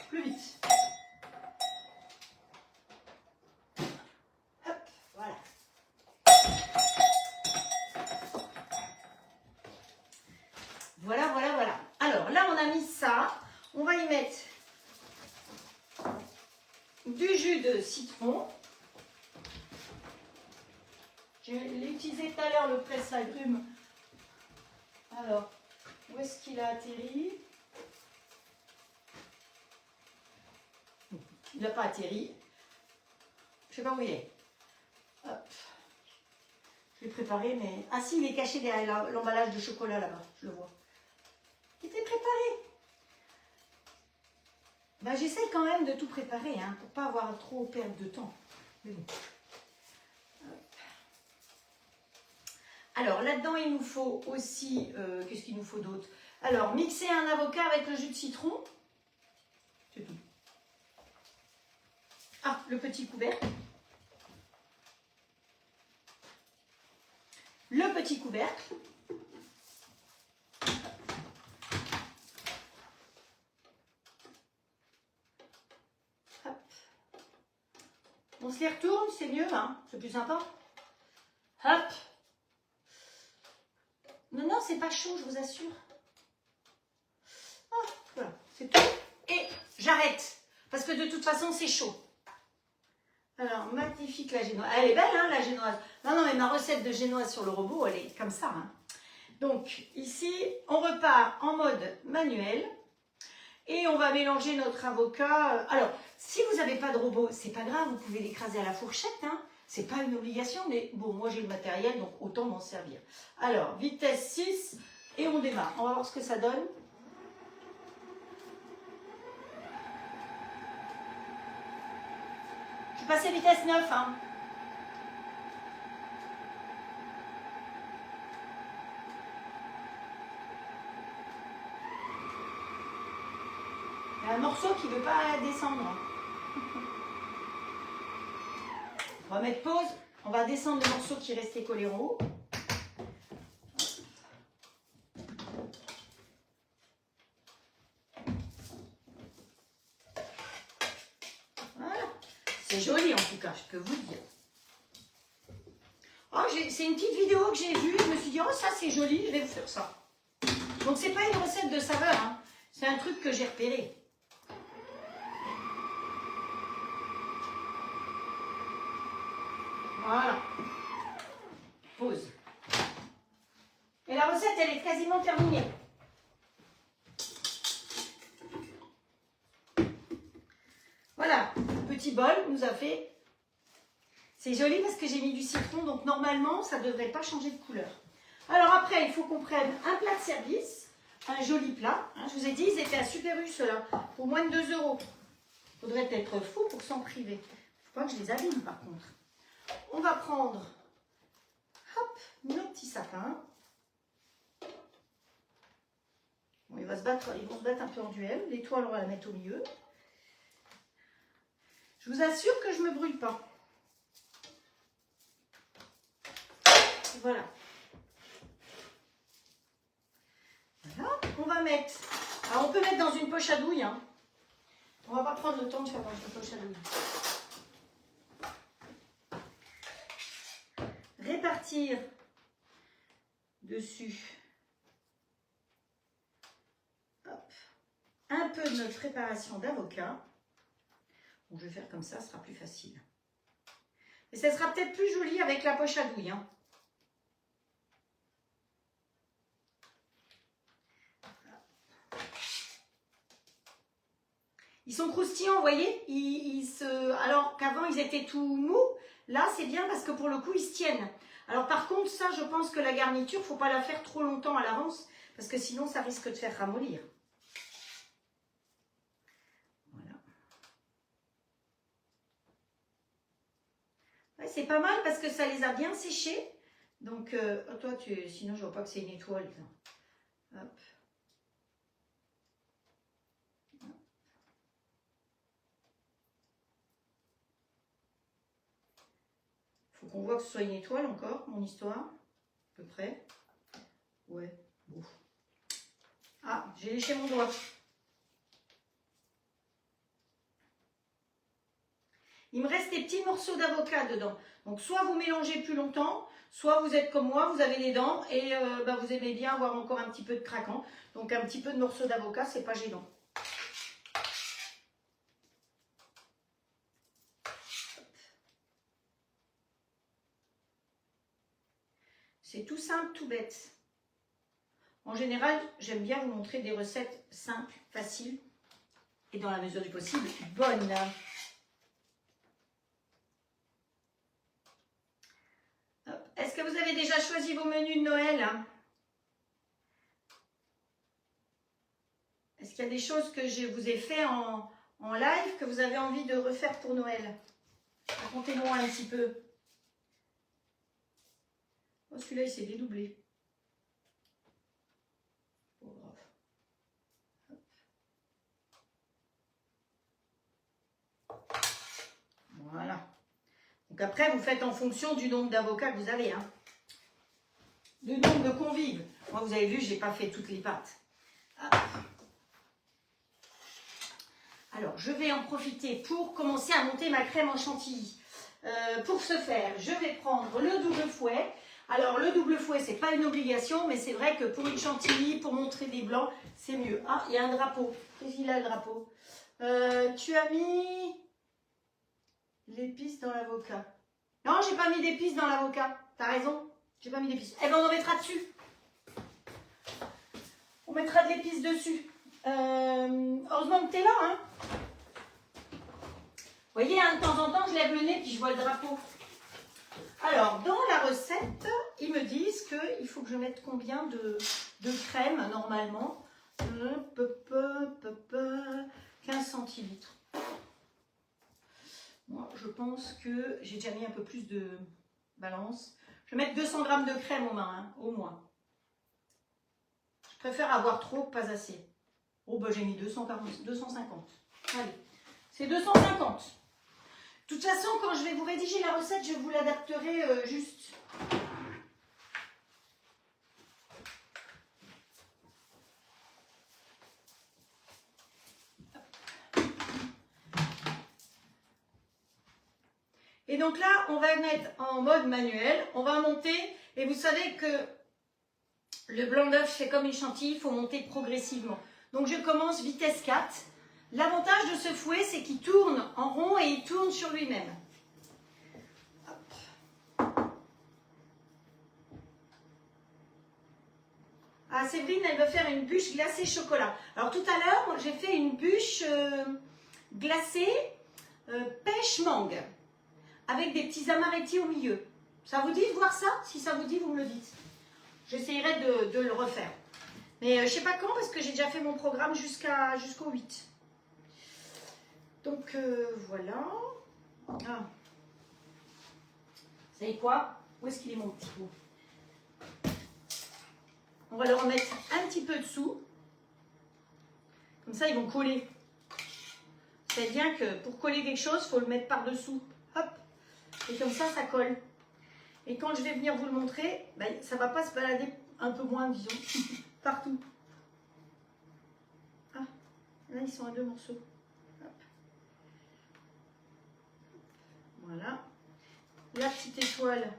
plus vite. Hop, voilà. Voilà, voilà, voilà. Alors là, on a mis ça. On va y mettre du jus de citron. Je l'ai utilisé tout à l'heure, le presse-agrumes. Alors, où est-ce qu'il a atterri? Il n'a pas atterri. Je ne sais pas où il est. Hop. Je l'ai préparé, mais... Ah si, il est caché derrière l'emballage de chocolat là-bas. Je le vois. Il était préparé. Ben, j'essaie quand même de tout préparer, hein, pour ne pas avoir trop perdre de temps. Mais bon. Alors, là-dedans, il nous faut aussi... qu'est-ce qu'il nous faut d'autre? Alors, mixer un avocat avec le jus de citron. C'est tout. Ah, le petit couvercle. Le petit couvercle. Hop. On se les retourne, c'est mieux, hein, c'est plus sympa. Hop. Non, non, c'est pas chaud, je vous assure. Ah, voilà, c'est tout. Et j'arrête, parce que de toute façon, c'est chaud. Alors, magnifique la génoise. Elle est belle, hein, la génoise. Non, non, mais ma recette de génoise sur le robot, elle est comme ça. Hein. Donc, ici, on repart en mode manuel. Et on va mélanger notre avocat. Alors, si vous n'avez pas de robot, c'est pas grave, vous pouvez l'écraser à la fourchette. Hein. C'est pas une obligation, mais bon, moi j'ai le matériel, donc autant m'en servir. Alors, vitesse 6, et on démarre. On va voir ce que ça donne. Je suis passée vitesse 9, hein. Il y a un morceau qui ne veut pas descendre. On va mettre pause. On va descendre le morceau qui est resté collé en haut. Voilà. C'est joli en tout cas, je peux vous le dire. Oh, c'est une petite vidéo que j'ai vue. Je me suis dit, oh ça c'est joli, je vais vous faire ça. Donc c'est pas une recette de saveur. Hein. C'est un truc que j'ai repéré. Voilà. Pause. Et la recette, elle est quasiment terminée. Voilà, le petit bol nous a fait... C'est joli parce que j'ai mis du citron, donc normalement, ça ne devrait pas changer de couleur. Alors après, il faut qu'on prenne un plat de service, un joli plat. Hein, je vous ai dit, ils étaient à Super U, ceux-là, pour moins de 2 €. Il faudrait être fou pour s'en priver. Il ne faut pas que je les abîme, par contre. On va prendre, hop, nos petits sapins. Bon, ils vont se battre un peu en duel. L'étoile, on va la mettre au milieu. Je vous assure que je ne me brûle pas. Voilà. Voilà, on va mettre. Alors on peut mettre dans une poche à douille. Hein. On va pas prendre le temps de faire dans une poche à douille. Répartir dessus hop, un peu de notre préparation d'avocat. Bon, je vais faire comme ça, ce sera plus facile. Et ça sera peut-être plus joli avec la poche à douille. Hein. Ils sont croustillants, vous voyez, alors qu'avant ils étaient tout mous. Là, c'est bien parce que pour le coup, ils se tiennent. Alors par contre, ça, je pense que la garniture, il ne faut pas la faire trop longtemps à l'avance parce que sinon, ça risque de faire ramollir. Voilà. Ouais, c'est pas mal parce que ça les a bien séchés. Donc, toi, sinon, je ne vois pas que c'est une étoile. Hop. Faut qu'on voit que ce soit une étoile encore, mon histoire. À peu près. Ouais. Bon. Ah, j'ai léché mon doigt. Il me reste des petits morceaux d'avocat dedans. Donc, soit vous mélangez plus longtemps, soit vous êtes comme moi, vous avez des dents et vous aimez bien avoir encore un petit peu de craquant. Donc, un petit peu de morceaux d'avocat, c'est pas gênant. C'est tout simple, tout bête. En général, j'aime bien vous montrer des recettes simples, faciles et dans la mesure du possible, bonnes. Est-ce que vous avez déjà choisi vos menus de Noël? Est-ce qu'il y a des choses que je vous ai fait en live que vous avez envie de refaire pour Noël? Racontez-moi un petit peu. Oh, celui-là, il s'est dédoublé. Oh, grave. Voilà. Donc après, vous faites en fonction du nombre d'avocats que vous avez. Hein. Du nombre de convives. Moi, vous avez vu, je n'ai pas fait toutes les pâtes. Hop. Alors, je vais en profiter pour commencer à monter ma crème en chantilly. Pour ce faire, je vais prendre le double fouet. Alors, le double fouet, ce n'est pas une obligation, mais c'est vrai que pour une chantilly, pour montrer des blancs, c'est mieux. Ah, il y a un drapeau. Qu'est-ce qu'il a, le drapeau? Tu as mis l'épice dans l'avocat. Non, j'ai pas mis d'épices dans l'avocat. T'as raison, j'ai pas mis d'épices. Eh ben, on en mettra dessus. On mettra de l'épice dessus. Heureusement que t'es là, hein. Vous voyez, hein, de temps en temps, je lève le nez puis je vois le drapeau. Alors, dans la recette, ils me disent qu'il faut que je mette combien de crème, normalement. 15 centilitres. Moi, je pense que j'ai déjà mis un peu plus de balance. Je vais mettre 200 g de crème aux mains, hein, au moins. Je préfère avoir trop que pas assez. Oh, bah j'ai mis 250. Allez, c'est 250. De toute façon, quand je vais vous rédiger la recette, je vous l'adapterai juste. Et donc là, on va mettre en mode manuel, on va monter, et vous savez que le blanc d'œuf, c'est comme une chantilly, il faut monter progressivement. Donc je commence vitesse 4. L'avantage de ce fouet, c'est qu'il tourne en rond et il tourne sur lui-même. Ah, Séverine, elle veut faire une bûche glacée chocolat. Alors tout à l'heure, j'ai fait une bûche glacée pêche mangue, avec des petits amarettis au milieu. Ça vous dit de voir ça? Si ça vous dit, vous me le dites. J'essayerai de le refaire. Mais je ne sais pas quand, parce que j'ai déjà fait mon programme jusqu'au 8. Donc voilà. Ah. Vous savez quoi? Où est-ce qu'il est mon petit pot? On va leur mettre un petit peu dessous. Comme ça, ils vont coller. C'est bien que pour coller quelque chose, il faut le mettre par-dessous. Hop. Et comme ça, ça colle. Et quand je vais venir vous le montrer, ben, ça ne va pas se balader un peu moins, disons, partout. Là, ils sont à 2 morceaux. Hop. Voilà. La petite étoile.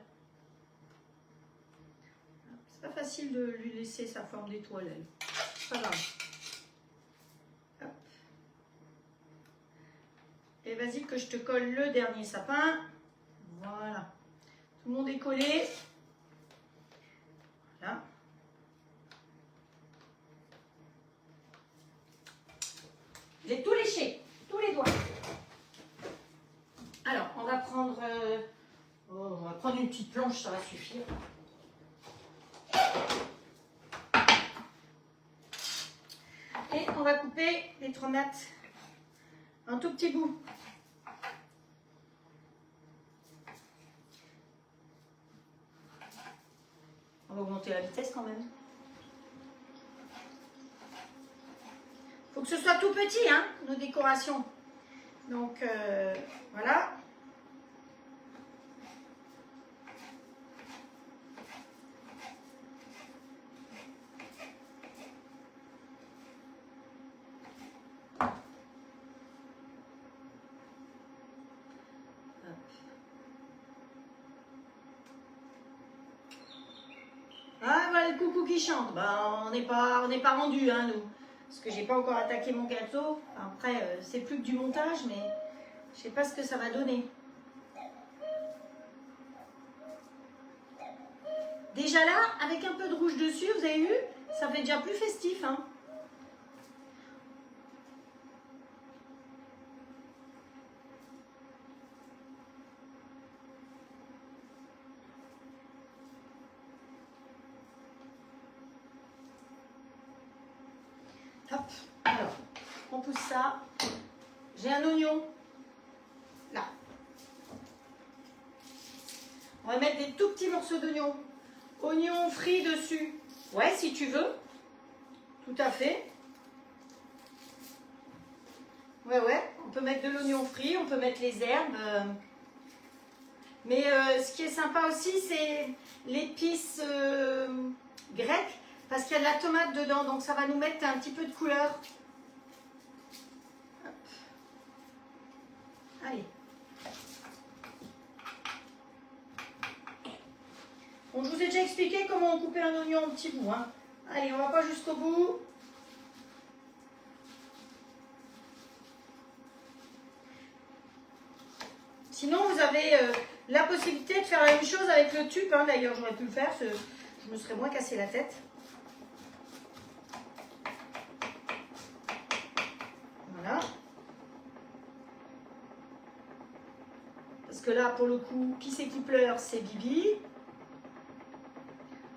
C'est pas facile de lui laisser sa forme d'étoile, elle. C'est pas grave. Hop. Et vas-y que je te colle le dernier sapin. Voilà. Tout le monde est collé. Voilà. J'ai tout léché, tous les doigts. Alors, on va prendre une petite planche, ça va suffire. Et on va couper les tomates un tout petit bout. On va augmenter la vitesse quand même. Faut que ce soit tout petit, hein, nos décorations. Donc, voilà. Ah, voilà le coucou qui chante. Bah, on n'est pas rendu, hein, nous. Parce que j'ai pas encore attaqué mon gâteau. Après, c'est plus que du montage, mais je sais pas ce que ça va donner. Déjà là, avec un peu de rouge dessus, vous avez vu, ça fait déjà plus festif, hein. Hop, alors, on pousse ça. J'ai un oignon, là. On va mettre des tout petits morceaux d'oignon. Oignon frit dessus. Ouais, si tu veux. Tout à fait. Ouais, on peut mettre de l'oignon frit, on peut mettre les herbes. Mais ce qui est sympa aussi, c'est l'épice grecque. Parce qu'il y a de la tomate dedans, donc ça va nous mettre un petit peu de couleur. Hop. Allez. Bon, je vous ai déjà expliqué comment on coupait un oignon en petits bouts, hein. Allez, on va pas jusqu'au bout. Sinon, vous avez la possibilité de faire la même chose avec le tube, hein. D'ailleurs, j'aurais pu le faire, je me serais moins cassé la tête. Voilà. Parce que là, pour le coup, qui c'est qui pleure? C'est Bibi.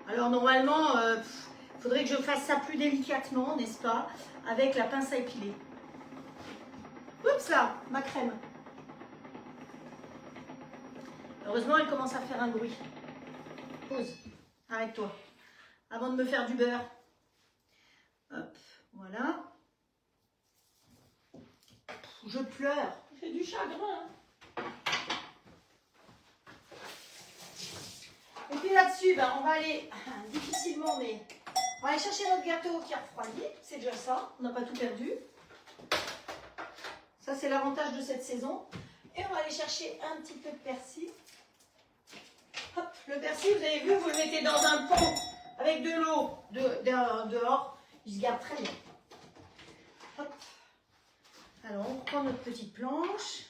Alors, normalement, il faudrait que je fasse ça plus délicatement, n'est-ce pas? Avec la pince à épiler. Oups là, ma crème. Heureusement, elle commence à faire un bruit. Pause. Arrête-toi. Avant de me faire du beurre. Hop, voilà. Je pleure. J'ai du chagrin. Et puis là-dessus, ben, on va aller, difficilement, mais on va aller chercher notre gâteau qui a refroidi. C'est déjà ça. On n'a pas tout perdu. Ça, c'est l'avantage de cette saison. Et on va aller chercher un petit peu de persil. Hop, le persil, vous avez vu, vous le mettez dans un pot avec de l'eau dehors. Il se garde très bien. Hop. Alors, on prend notre petite planche.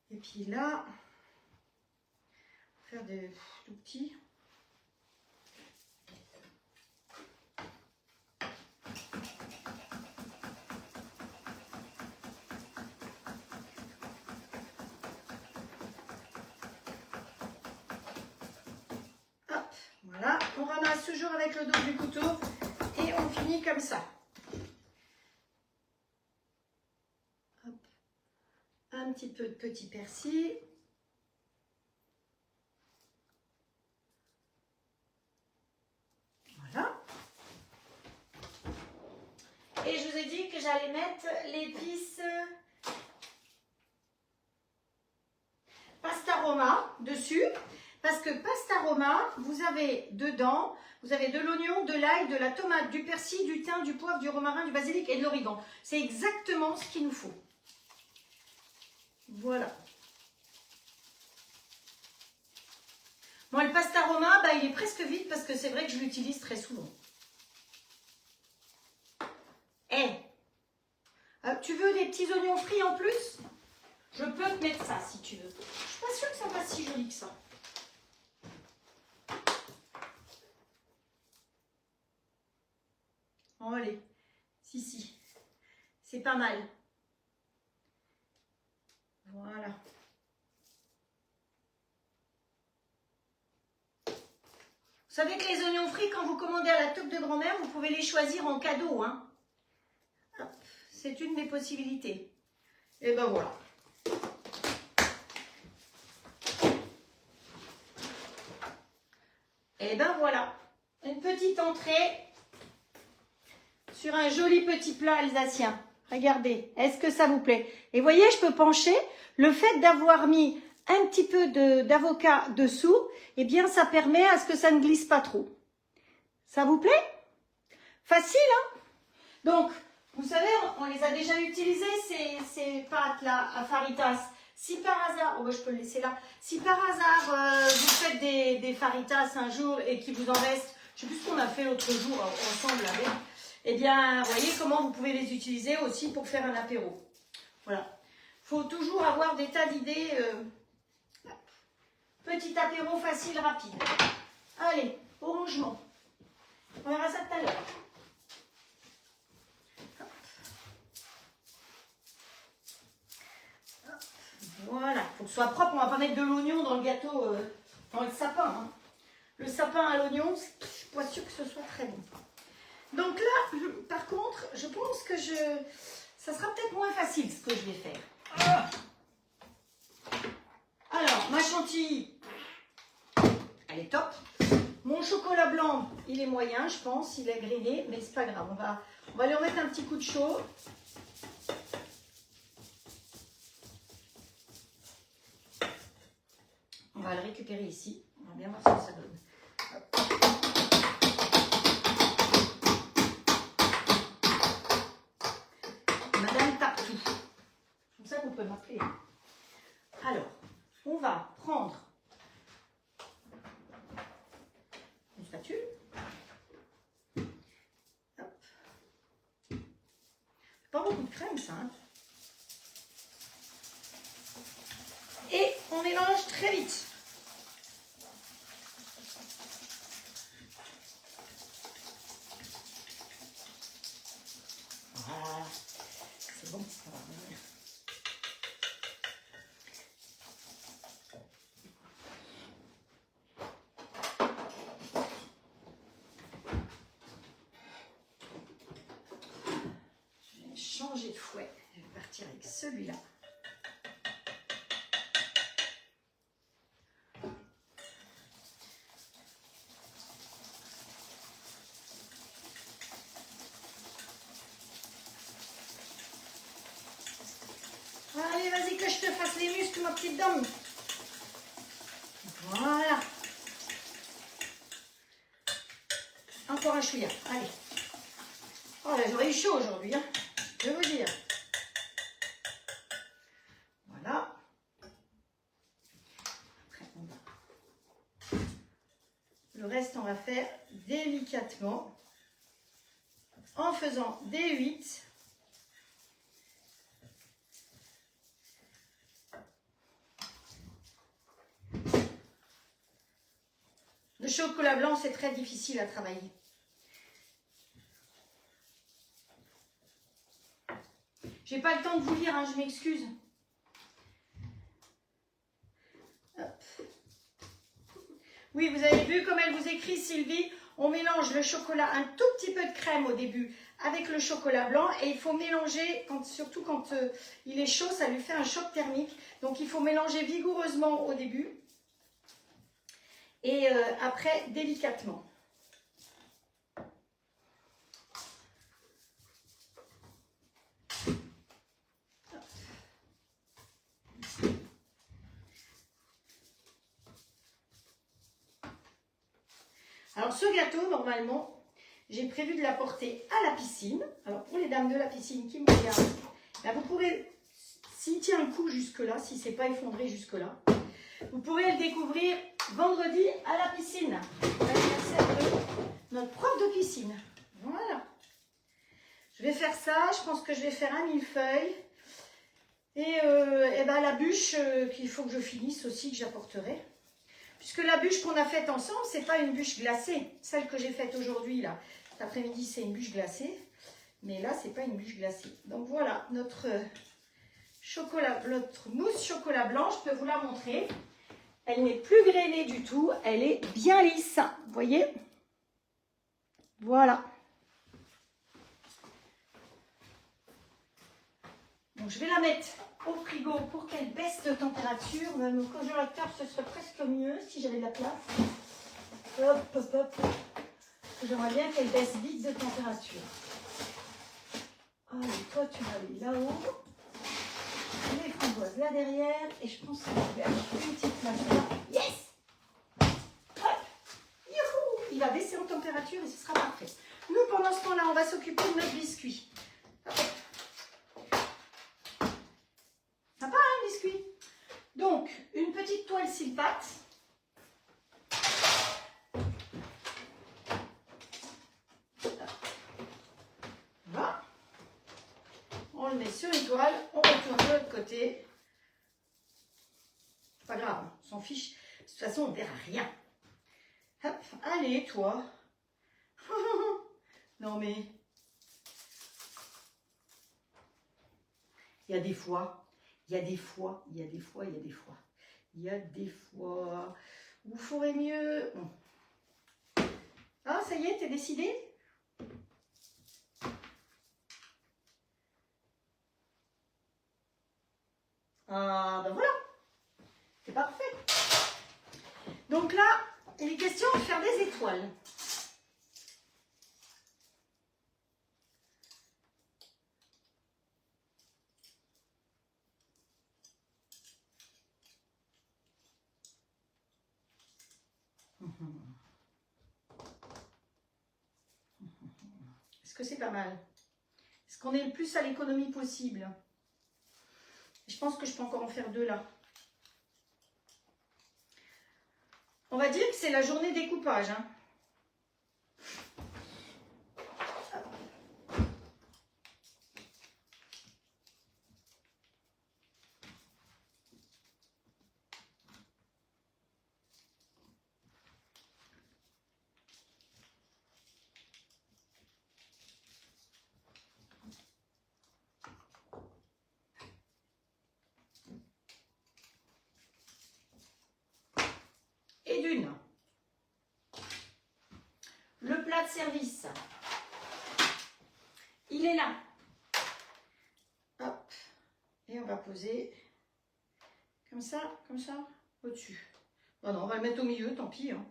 Et puis là, faire des tout petits. Hop, voilà. On ramasse toujours avec le dos du couteau et on finit comme ça. Hop. Un petit peu de petit persil. Voilà. Et je vous ai dit que j'allais mettre l'épice Pastaroma dessus. Parce que Pastaroma, vous avez dedans, vous avez de l'oignon, de l'ail, de la tomate, du persil, du thym, du poivre, du romarin, du basilic et de l'origan. C'est exactement ce qu'il nous faut. Voilà. Moi, le Pastaroma, bah, il est presque vide parce que c'est vrai que je l'utilise très souvent. Tu veux des petits oignons frits en plus? Je peux te mettre ça si tu veux. Je suis pas sûre que ça fasse si joli que ça. Oh, allez. Si. C'est pas mal. Voilà. Vous savez que les oignons frits, quand vous commandez à la tube de grand-mère, vous pouvez les choisir en cadeau. Hein. C'est une des possibilités. Et ben voilà. Et ben voilà. Une petite entrée sur un joli petit plat alsacien. Regardez, est-ce que ça vous plaît? Et voyez, je peux pencher. Le fait d'avoir mis un petit peu d'avocat dessous, eh bien, ça permet à ce que ça ne glisse pas trop. Ça vous plaît? Facile, hein? Donc, vous savez, on les a déjà utilisées, ces pâtes-là, à Faritas. Si par hasard, je peux le laisser là. Si par hasard, vous faites des Faritas un jour et qu'il vous en reste, je ne sais plus ce qu'on a fait l'autre jour ensemble avec, eh bien, voyez comment vous pouvez les utiliser aussi pour faire un apéro. Voilà. Il faut toujours avoir des tas d'idées. Petit apéro facile, rapide. Allez, au rangement. On verra ça tout à l'heure. Voilà, il faut que ce soit propre. On ne va pas mettre de l'oignon dans le gâteau, dans le sapin. Hein. Le sapin à l'oignon, je ne suis pas sûre que ce soit très bon. Donc là, par contre, je pense que ça sera peut-être moins facile ce que je vais faire. Alors, ma chantilly, elle est top. Mon chocolat blanc, il est moyen, je pense. Il est grillé, mais c'est pas grave. On va lui remettre un petit coup de chaud. On va le récupérer ici. On va bien voir ce que ça donne. Madame Partout. C'est comme ça qu'on peut m'appeler. Alors, on va prendre une spatule. Hop. Pas beaucoup de crème, ça. Hein. Et on mélange très vite. Voilà. C'est bon, ça va venir. Je vais changer de fouet. Je vais partir avec celui-là. Allez, vas-y que je te fasse les muscles, ma petite dame. Voilà. Encore un chouïa. Allez. Oh là, j'aurais eu chaud aujourd'hui, hein. Je vais vous dire. Voilà. Après, le reste, on va faire délicatement en faisant des 8. Le chocolat blanc, c'est très difficile à travailler. J'ai pas le temps de vous lire, hein, je m'excuse. Oui, vous avez vu comme elle vous écrit, Sylvie, on mélange le chocolat, un tout petit peu de crème au début avec le chocolat blanc et il faut mélanger, surtout quand il est chaud, ça lui fait un choc thermique. Donc il faut mélanger vigoureusement au début et après délicatement. Alors ce gâteau, normalement, j'ai prévu de l'apporter à la piscine. Alors pour les dames de la piscine qui me regardent, là, vous pourrez, s'il tient le coup jusque-là, si c'est pas effondré jusque-là, vous pourrez le découvrir vendredi à la piscine. L'anniversaire de notre prof de piscine. Voilà. Je vais faire ça, je pense que je vais faire un millefeuille. Et ben, la bûche qu'il faut que je finisse aussi, que j'apporterai. Puisque la bûche qu'on a faite ensemble, c'est pas une bûche glacée. Celle que j'ai faite aujourd'hui, là, cet après-midi, c'est une bûche glacée. Mais là, c'est pas une bûche glacée. Donc voilà, notre mousse chocolat blanc, je peux vous la montrer. Elle n'est plus grainée du tout, elle est bien lisse. Vous voyez? Voilà. Donc je vais la mettre au frigo pour qu'elle baisse de température. Même au congélateur, ce serait presque mieux si j'avais de la place. Hop, hop, hop. J'aimerais bien qu'elle baisse vite de température. Allez, toi tu vas aller là-haut. Les framboises là derrière. Et je pense que je vais acheter une petite place là. Yes! Hop! Youhou! Il va baisser en température et ce sera parfait. Nous, pendant ce temps-là, on va s'occuper de notre biscuit. Hop. Sympa, hein, biscuit? Donc, une petite toile Silpat. Voilà. On le met sur une toile, on retourne de l'autre côté. Pas grave, on s'en fiche. De toute façon, on ne verra rien. Hop, allez, toi. Non, mais... Il y a des fois, il y a des fois, il y a des fois, il y a des fois. Il y a des fois où vous ferez mieux. Ah, ça y est, t'es décidé? Ah, ben voilà. C'est parfait. Donc là, il est question de faire des étoiles. Est-ce que c'est pas mal? Est-ce qu'on est le plus à l'économie possible? Je pense que je peux encore en faire 2 là. On va dire que c'est la journée découpage. Hein. Et d'une. Le plat de service. Il est là. Hop. Et on va poser comme ça, au-dessus. Oh non, on va le mettre au milieu, tant pis. Hein.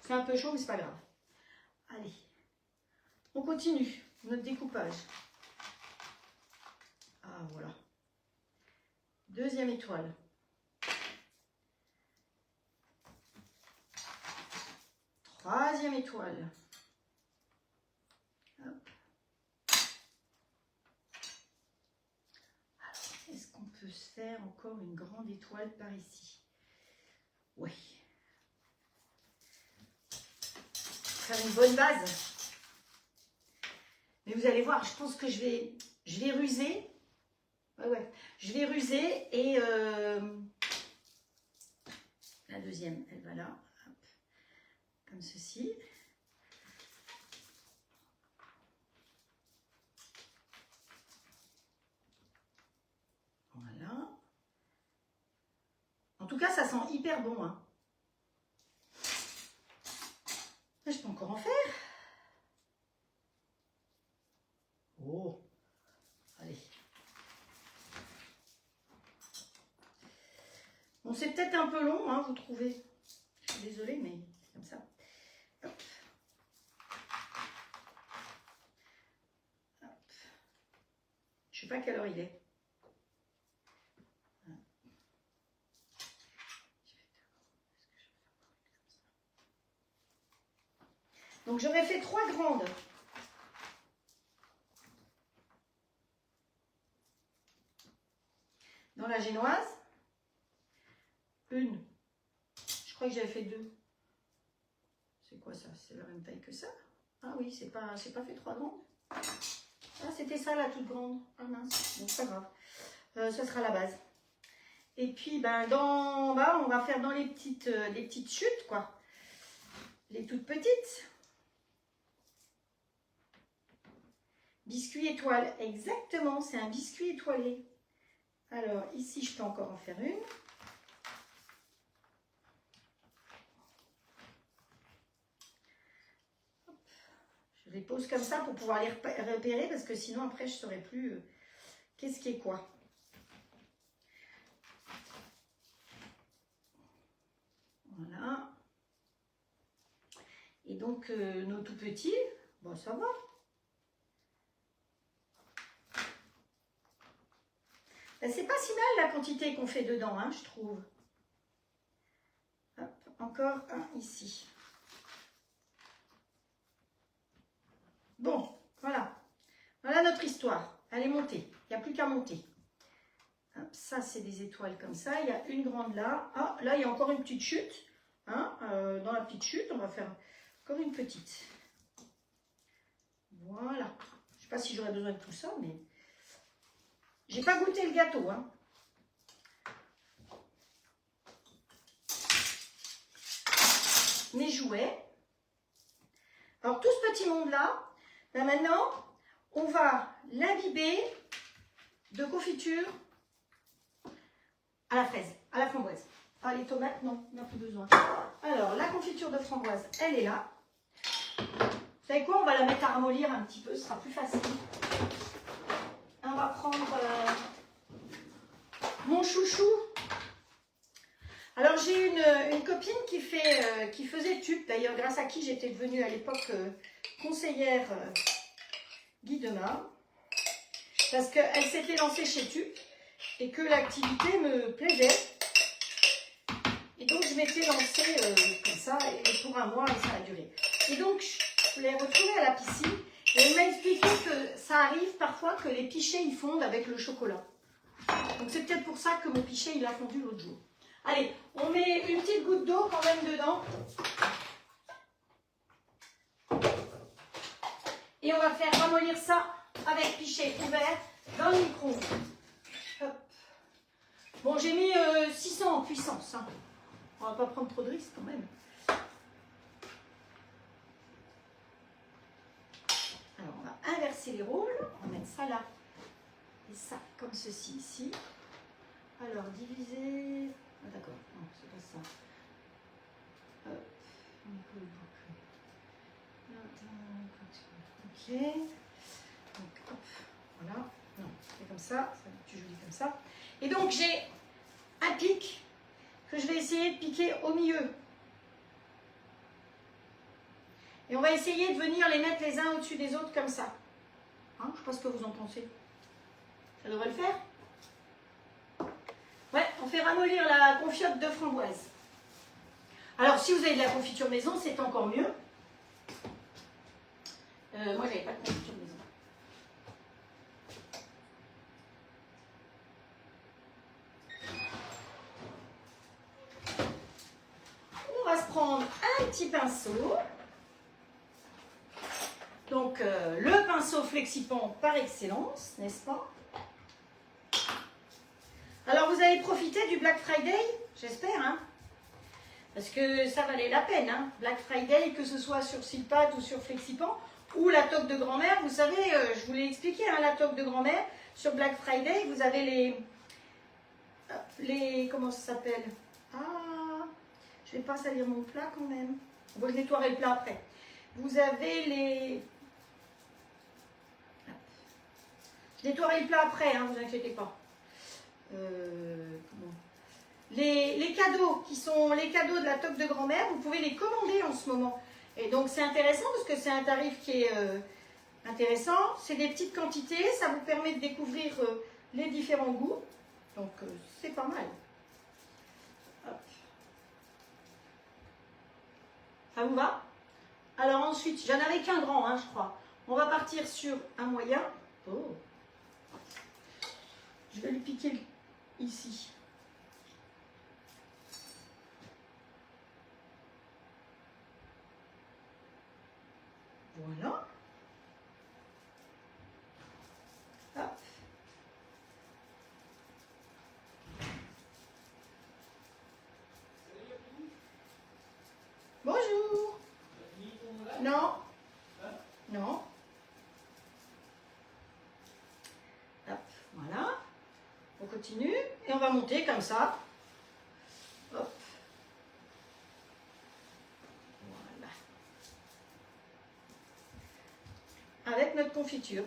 C'est un peu chaud, mais c'est pas grave. Allez. On continue notre découpage. Ah, voilà. Deuxième étoile. Troisième étoile. Hop. Alors, est-ce qu'on peut se faire encore une grande étoile par ici? Oui. Faire une bonne base. Mais vous allez voir, je pense que je vais ruser. Ouais. Je vais ruser et la deuxième, elle va là. Hop. Comme ceci. Voilà. En tout cas, ça sent hyper bon. Hein. Je peux encore en faire. Oh. Allez. Bon, c'est peut-être un peu long, hein, vous trouvez. Je suis désolée, mais c'est comme ça. Hop. Hop. Je ne sais pas quelle heure il est. Je vais Donc j'aurais fait 3 grandes. Dans la génoise. Une. Je crois que j'avais fait 2. C'est quoi ça? C'est la même taille que ça? Ah oui, c'est pas fait 3 grandes. Ah, c'était ça la toute grande. Ah mince, bon, c'est pas grave. Ça sera la base. Et puis, ben, dans bas, on va faire dans les petites chutes, quoi. Les toutes petites. Biscuit étoile, exactement, c'est un biscuit étoilé. Alors, ici, je peux encore en faire une. Je les pose comme ça pour pouvoir les repérer parce que sinon, après, je ne saurais plus qu'est-ce qui est quoi. Voilà. Et donc, nos tout petits, bon, ça va. Ben, c'est pas si mal la quantité qu'on fait dedans, hein, je trouve. Hop, encore un ici. Bon, voilà. Voilà notre histoire. Elle est montée. Il n'y a plus qu'à monter. Hop, ça, c'est des étoiles comme ça. Il y a une grande là. Ah, là, il y a encore une petite chute. Hein, dans la petite chute, on va faire encore une petite. Voilà. Je ne sais pas si j'aurais besoin de tout ça, mais... J'ai pas goûté le gâteau, hein. Mes jouets. Alors, tout ce petit monde-là, ben maintenant, on va l'imbiber de confiture à la fraise, à la framboise. Ah, les tomates, non, on n'a plus besoin. Alors, la confiture de framboise, elle est là. Vous savez quoi? On va la mettre à ramollir un petit peu, ce sera plus facile. On va prendre mon chouchou. Alors j'ai une copine qui faisait tube, d'ailleurs grâce à qui j'étais devenue à l'époque conseillère Guy Demar, parce qu'elle s'était lancée chez Tube et que l'activité me plaisait. Et donc je m'étais lancée comme ça et pour un mois ça a duré. Et donc je l'ai retrouvée à la piscine. Et elle m'a expliqué que ça arrive parfois que les pichets ils fondent avec le chocolat. Donc c'est peut-être pour ça que mon pichet il a fondu l'autre jour. Allez, on met une petite goutte d'eau quand même dedans. Et on va faire ramollir ça avec pichet ouvert dans le micro-ondes. Bon, j'ai mis 600 en puissance. Hein. On va pas prendre trop de risques quand même. Alors, on va inverser les rôles. On va mettre ça là et ça comme ceci ici. Alors, diviser... Ah, d'accord, non, c'est pas ça. Hop, on peut le boucler. Ok. Donc, hop, voilà. Non, c'est comme ça, tu joli comme ça. Et donc, j'ai un pic que je vais essayer de piquer au milieu. Et on va essayer de venir les mettre les uns au-dessus des autres comme ça. Hein, je ne sais pas ce que vous en pensez. Ça devrait le faire? Ouais, on fait ramollir la confiote de framboise. Alors, si vous avez de la confiture maison, c'est encore mieux. Moi, j'avais pas de confiture maison. On va se prendre un petit pinceau. Donc, le pinceau Flexipant par excellence, n'est-ce pas? Alors, vous avez profité du Black Friday, j'espère, hein? Parce que ça valait la peine, hein? Black Friday, que ce soit sur Silpat ou sur Flexipant, ou la toque de grand-mère. Vous savez, je vous l'ai expliqué, hein, la toque de grand-mère, sur Black Friday, vous avez les comment ça s'appelle? Ah, je vais pas salir mon plat quand même. Bon, je nettoierai le plat après. Vous avez les... Je nettoierai le plat après, hein, vous inquiétez pas. Les cadeaux qui sont les cadeaux de la toque de grand-mère, vous pouvez les commander en ce moment. Et donc c'est intéressant parce que c'est un tarif qui est intéressant. C'est des petites quantités, ça vous permet de découvrir les différents goûts. Donc c'est pas mal. Hop. Ça vous va? Alors ensuite, j'en avais qu'un grand, hein, je crois. On va partir sur un moyen. Oh. Je vais lui piquer ici. Voilà. Hop. Bonjour. Non. Non. Hop, voilà. On continue et on va monter comme ça. Hop. Voilà. Avec notre confiture.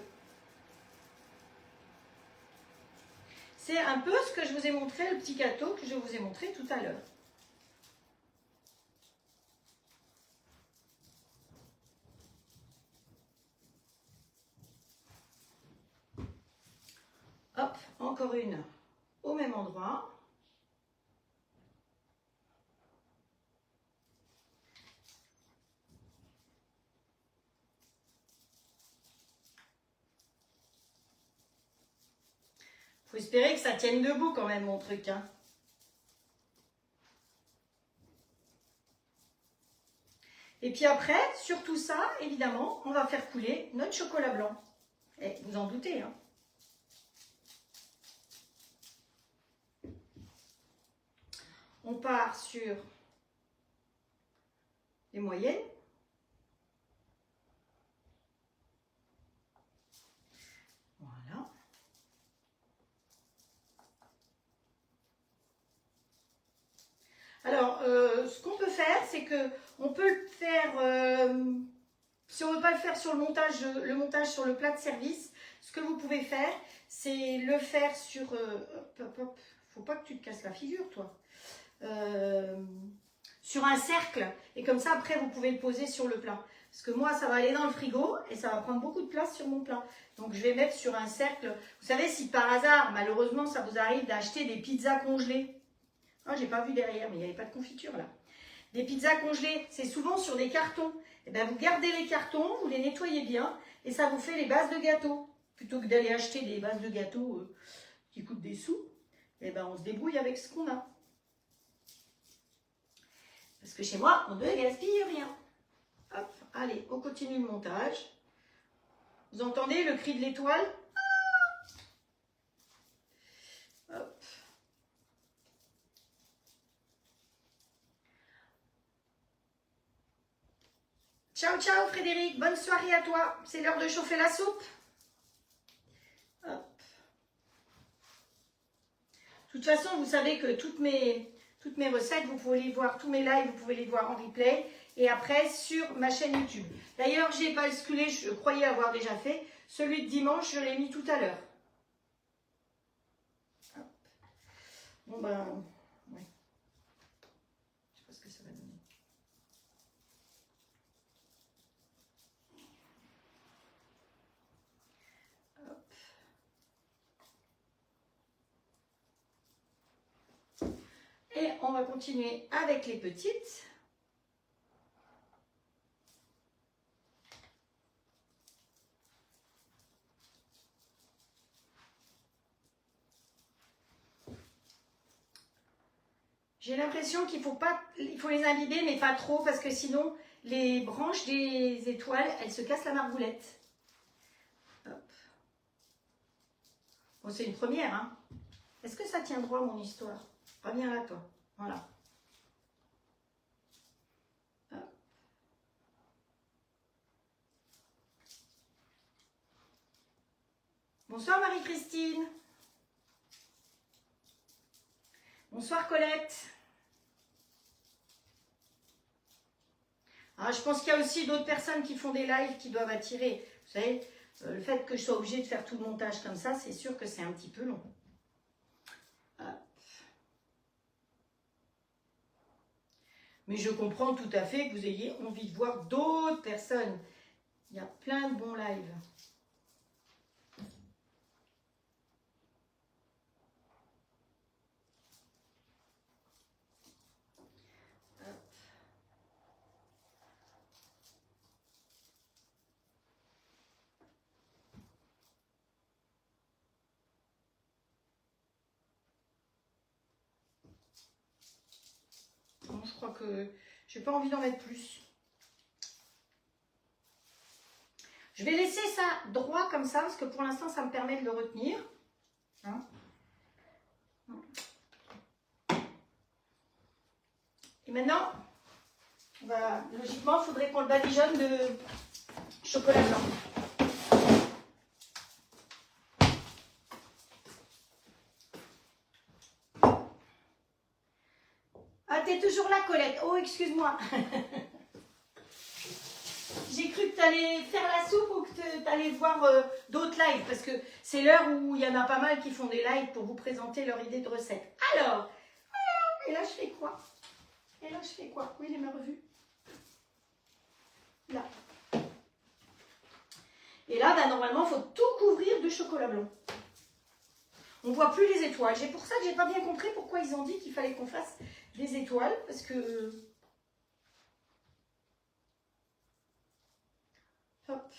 C'est un peu ce que je vous ai montré, le petit gâteau que je vous ai montré tout à l'heure. Hop, encore une au même endroit. Faut espérer que ça tienne debout quand même mon truc, hein. Et puis après, sur tout ça, évidemment, on va faire couler notre chocolat blanc. Et vous en doutez, hein. On part sur les moyennes. Voilà. Alors, ce qu'on peut faire, c'est que on peut le faire, si on ne veut pas le faire sur le montage sur le plat de service, ce que vous pouvez faire, c'est le faire sur... hop, hop, hop, faut pas que tu te casses la figure, toi. Sur un cercle, et comme ça, après, vous pouvez le poser sur le plat. Parce que moi, ça va aller dans le frigo, et ça va prendre beaucoup de place sur mon plat. Donc, je vais mettre sur un cercle. Vous savez, si par hasard, malheureusement, ça vous arrive d'acheter des pizzas congelées. Ah, j'ai pas vu derrière, mais il n'y avait pas de confiture là. Des pizzas congelées, c'est souvent sur des cartons. Et bien, vous gardez les cartons, vous les nettoyez bien, et ça vous fait les bases de gâteaux. Plutôt que d'aller acheter des bases de gâteaux qui coûtent des sous, et ben, on se débrouille avec ce qu'on a. Parce que chez moi, on ne gaspille rien. Hop, allez, on continue le montage. Vous entendez le cri de l'étoile? Hop. Ciao, ciao Frédéric, bonne soirée à toi. C'est l'heure de chauffer la soupe. Hop. De toute façon, vous savez que toutes mes recettes, vous pouvez les voir, tous mes lives, vous pouvez les voir en replay. Et après, sur ma chaîne YouTube. D'ailleurs, j'ai basculé, je croyais avoir déjà fait. Celui de dimanche, je l'ai mis tout à l'heure. Bon ben, ouais. Je sais pas ce que ça va donner. Hop. Et on va continuer avec les petites. J'ai l'impression qu'il faut les imbiber, mais pas trop, parce que sinon, les branches des étoiles, elles se cassent la margoulette. Hop. Bon, c'est une première, hein. Est-ce que ça tient droit, mon histoire? Reviens là, toi. Voilà. Hop. Bonsoir, Marie-Christine. Bonsoir, Colette. Ah, je pense qu'il y a aussi d'autres personnes qui font des lives qui doivent attirer. Vous savez, le fait que je sois obligée de faire tout le montage comme ça, c'est sûr que c'est un petit peu long. Mais je comprends tout à fait que vous ayez envie de voir d'autres personnes. Il y a plein de bons lives. crois que j'ai pas envie d'en mettre plus. Je vais laisser ça droit comme ça, parce que pour l'instant, ça me permet de le retenir. Hein? Et maintenant, logiquement, il faudrait qu'on le badigeonne de chocolat blanc. Ah, t'es toujours là, Colette. Oh, excuse-moi. J'ai cru que tu allais faire la soupe ou que tu allais voir d'autres lives, parce que c'est l'heure où il y en a pas mal qui font des lives pour vous présenter leur idée de recette. Alors, et là je fais quoi? Et là je fais quoi? Oui, il m'a revu. Là. Et là, bah, normalement, il faut tout couvrir de chocolat blanc. On ne voit plus les étoiles. C'est pour ça que je n'ai pas bien compris pourquoi ils ont dit qu'il fallait qu'on fasse des étoiles, parce que... Hop.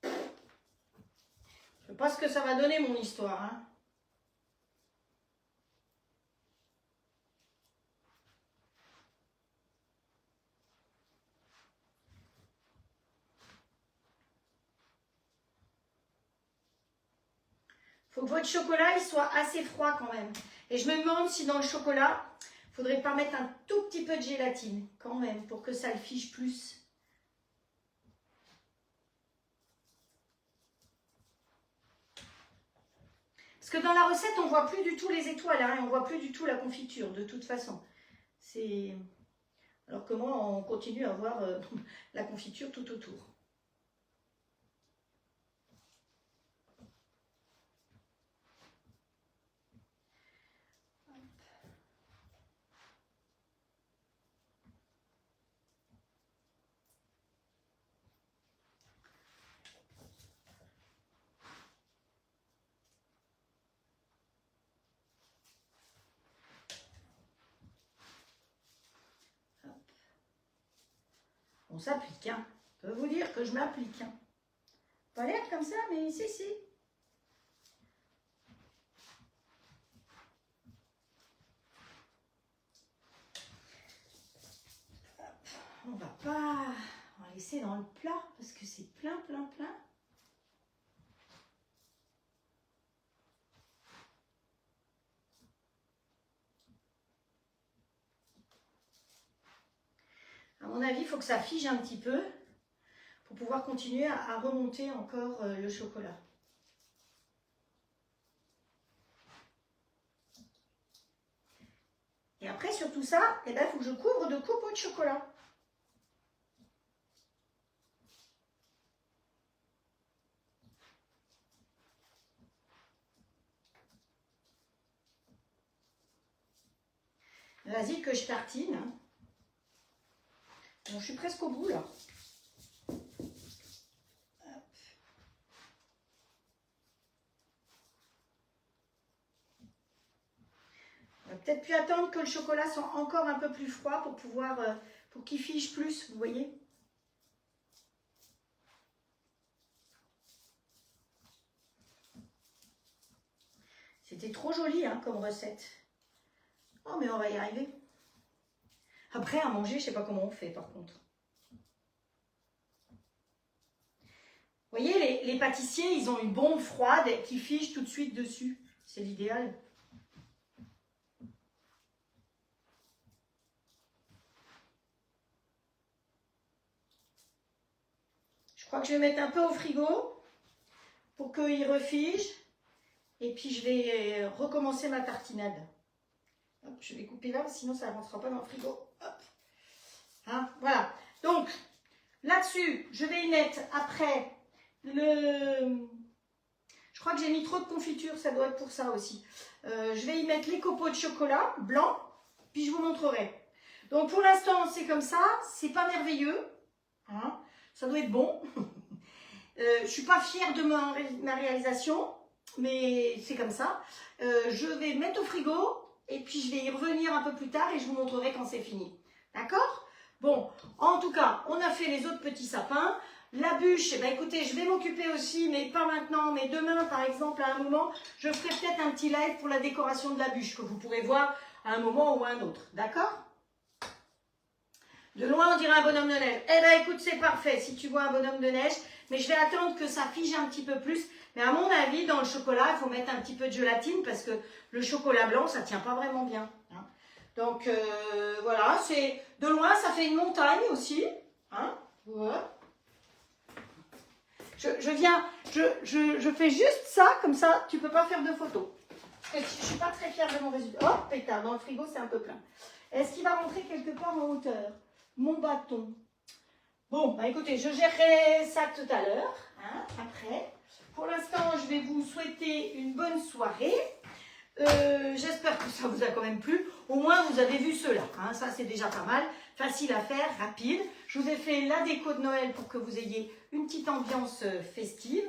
Je ne sais pas ce que ça va donner mon histoire. Hein. Faut que votre chocolat il soit assez froid quand même. Et je me demande si dans le chocolat, il ne faudrait pas mettre un tout petit peu de gélatine quand même pour que ça le fige plus. Parce que dans la recette, on ne voit plus du tout les étoiles, hein, on ne voit plus du tout la confiture de toute façon. Alors que moi, on continue à voir la confiture tout autour. On s'applique, hein. Je peux vous dire que je m'applique. Hein. Pas l'air comme ça, mais si. On va laisser dans le plat parce que c'est plein. À mon avis, il faut que ça fige un petit peu pour pouvoir continuer à remonter encore le chocolat. Et après, sur tout ça, il faut que je couvre de copeaux de chocolat. Vas-y que je tartine. Bon, je suis presque au bout là. Peut-être plus attendre que le chocolat soit encore un peu plus froid pour pouvoir, pour qu'il fige plus, vous voyez. C'était trop joli hein, comme recette. Oh mais on va y arriver. Après à manger, je sais pas comment on fait par contre. Vous voyez, les pâtissiers, ils ont une bombe froide qui fige tout de suite dessus. C'est l'idéal. Je crois que je vais mettre un peu au frigo pour qu'il refige. Et puis je vais recommencer ma tartinade. Hop, je vais couper là, sinon ça ne rentrera pas dans le frigo. Hop. Hein, voilà. Donc, là-dessus, je vais y mettre après le... Je crois que j'ai mis trop de confiture, ça doit être pour ça aussi. Je vais y mettre les copeaux de chocolat blanc, puis je vous montrerai. Donc pour l'instant, c'est comme ça, c'est pas merveilleux. Hein, ça doit être bon. Je suis pas fière de ma réalisation, mais c'est comme ça. Je vais mettre au frigo et puis je vais y revenir un peu plus tard et je vous montrerai quand c'est fini. D'accord? Bon, en tout cas, on a fait les autres petits sapins. La bûche, eh ben, écoutez, je vais m'occuper aussi, mais pas maintenant, mais demain, par exemple, à un moment, je ferai peut-être un petit live pour la décoration de la bûche, que vous pourrez voir à un moment ou à un autre. D'accord? De loin, on dirait un bonhomme de neige. Eh ben, écoute, c'est parfait si tu vois un bonhomme de neige, mais je vais attendre que ça fige un petit peu plus. Mais à mon avis, dans le chocolat, il faut mettre un petit peu de gélatine parce que le chocolat blanc, ça ne tient pas vraiment bien. Hein. Donc, voilà, c'est de loin, ça fait une montagne aussi. Hein. Ouais. Je fais juste ça, comme ça, tu ne peux pas faire de photos. Je ne suis pas très fière de mon résultat. Oh, pétard, dans le frigo, c'est un peu plein. Est-ce qu'il va rentrer quelque part en hauteur? Mon bâton. Bon, bah écoutez, je gérerai ça tout à l'heure, hein, après. Pour l'instant, je vais vous souhaiter une bonne soirée. J'espère que ça vous a quand même plu. Au moins, vous avez vu cela. Hein, ça, c'est déjà pas mal. Facile à faire, rapide. Je vous ai fait la déco de Noël pour que vous ayez une petite ambiance festive.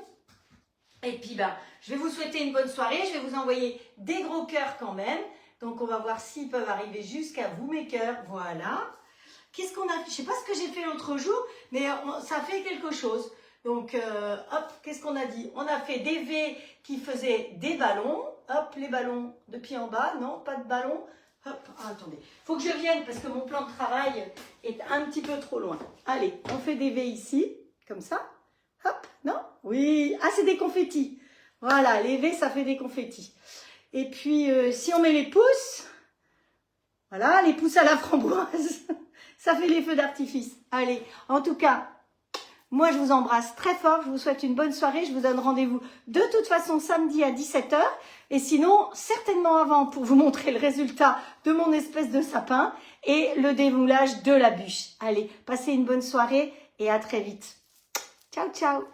Et puis, bah, je vais vous souhaiter une bonne soirée. Je vais vous envoyer des gros cœurs quand même. Donc, on va voir s'ils peuvent arriver jusqu'à vous, mes cœurs. Voilà. Qu'est-ce qu'on a fait? Je ne sais pas ce que j'ai fait l'autre jour, mais ça fait quelque chose. Donc, hop, qu'est-ce qu'on a dit? On a fait des V qui faisaient des ballons. Hop, les ballons de pied en bas. Non, pas de ballon. Hop, ah, attendez. Il faut que je vienne parce que mon plan de travail est un petit peu trop loin. Allez, on fait des V ici, comme ça. Hop, non? Oui. Ah, c'est des confettis. Voilà, les V, ça fait des confettis. Et puis, si on met les pouces, voilà, les pouces à la framboise, ça fait les feux d'artifice. Allez, en tout cas, moi, je vous embrasse très fort. Je vous souhaite une bonne soirée. Je vous donne rendez-vous de toute façon samedi à 17 h. Et sinon, certainement avant pour vous montrer le résultat de mon espèce de sapin et le démoulage de la bûche. Allez, passez une bonne soirée et à très vite. Ciao, ciao.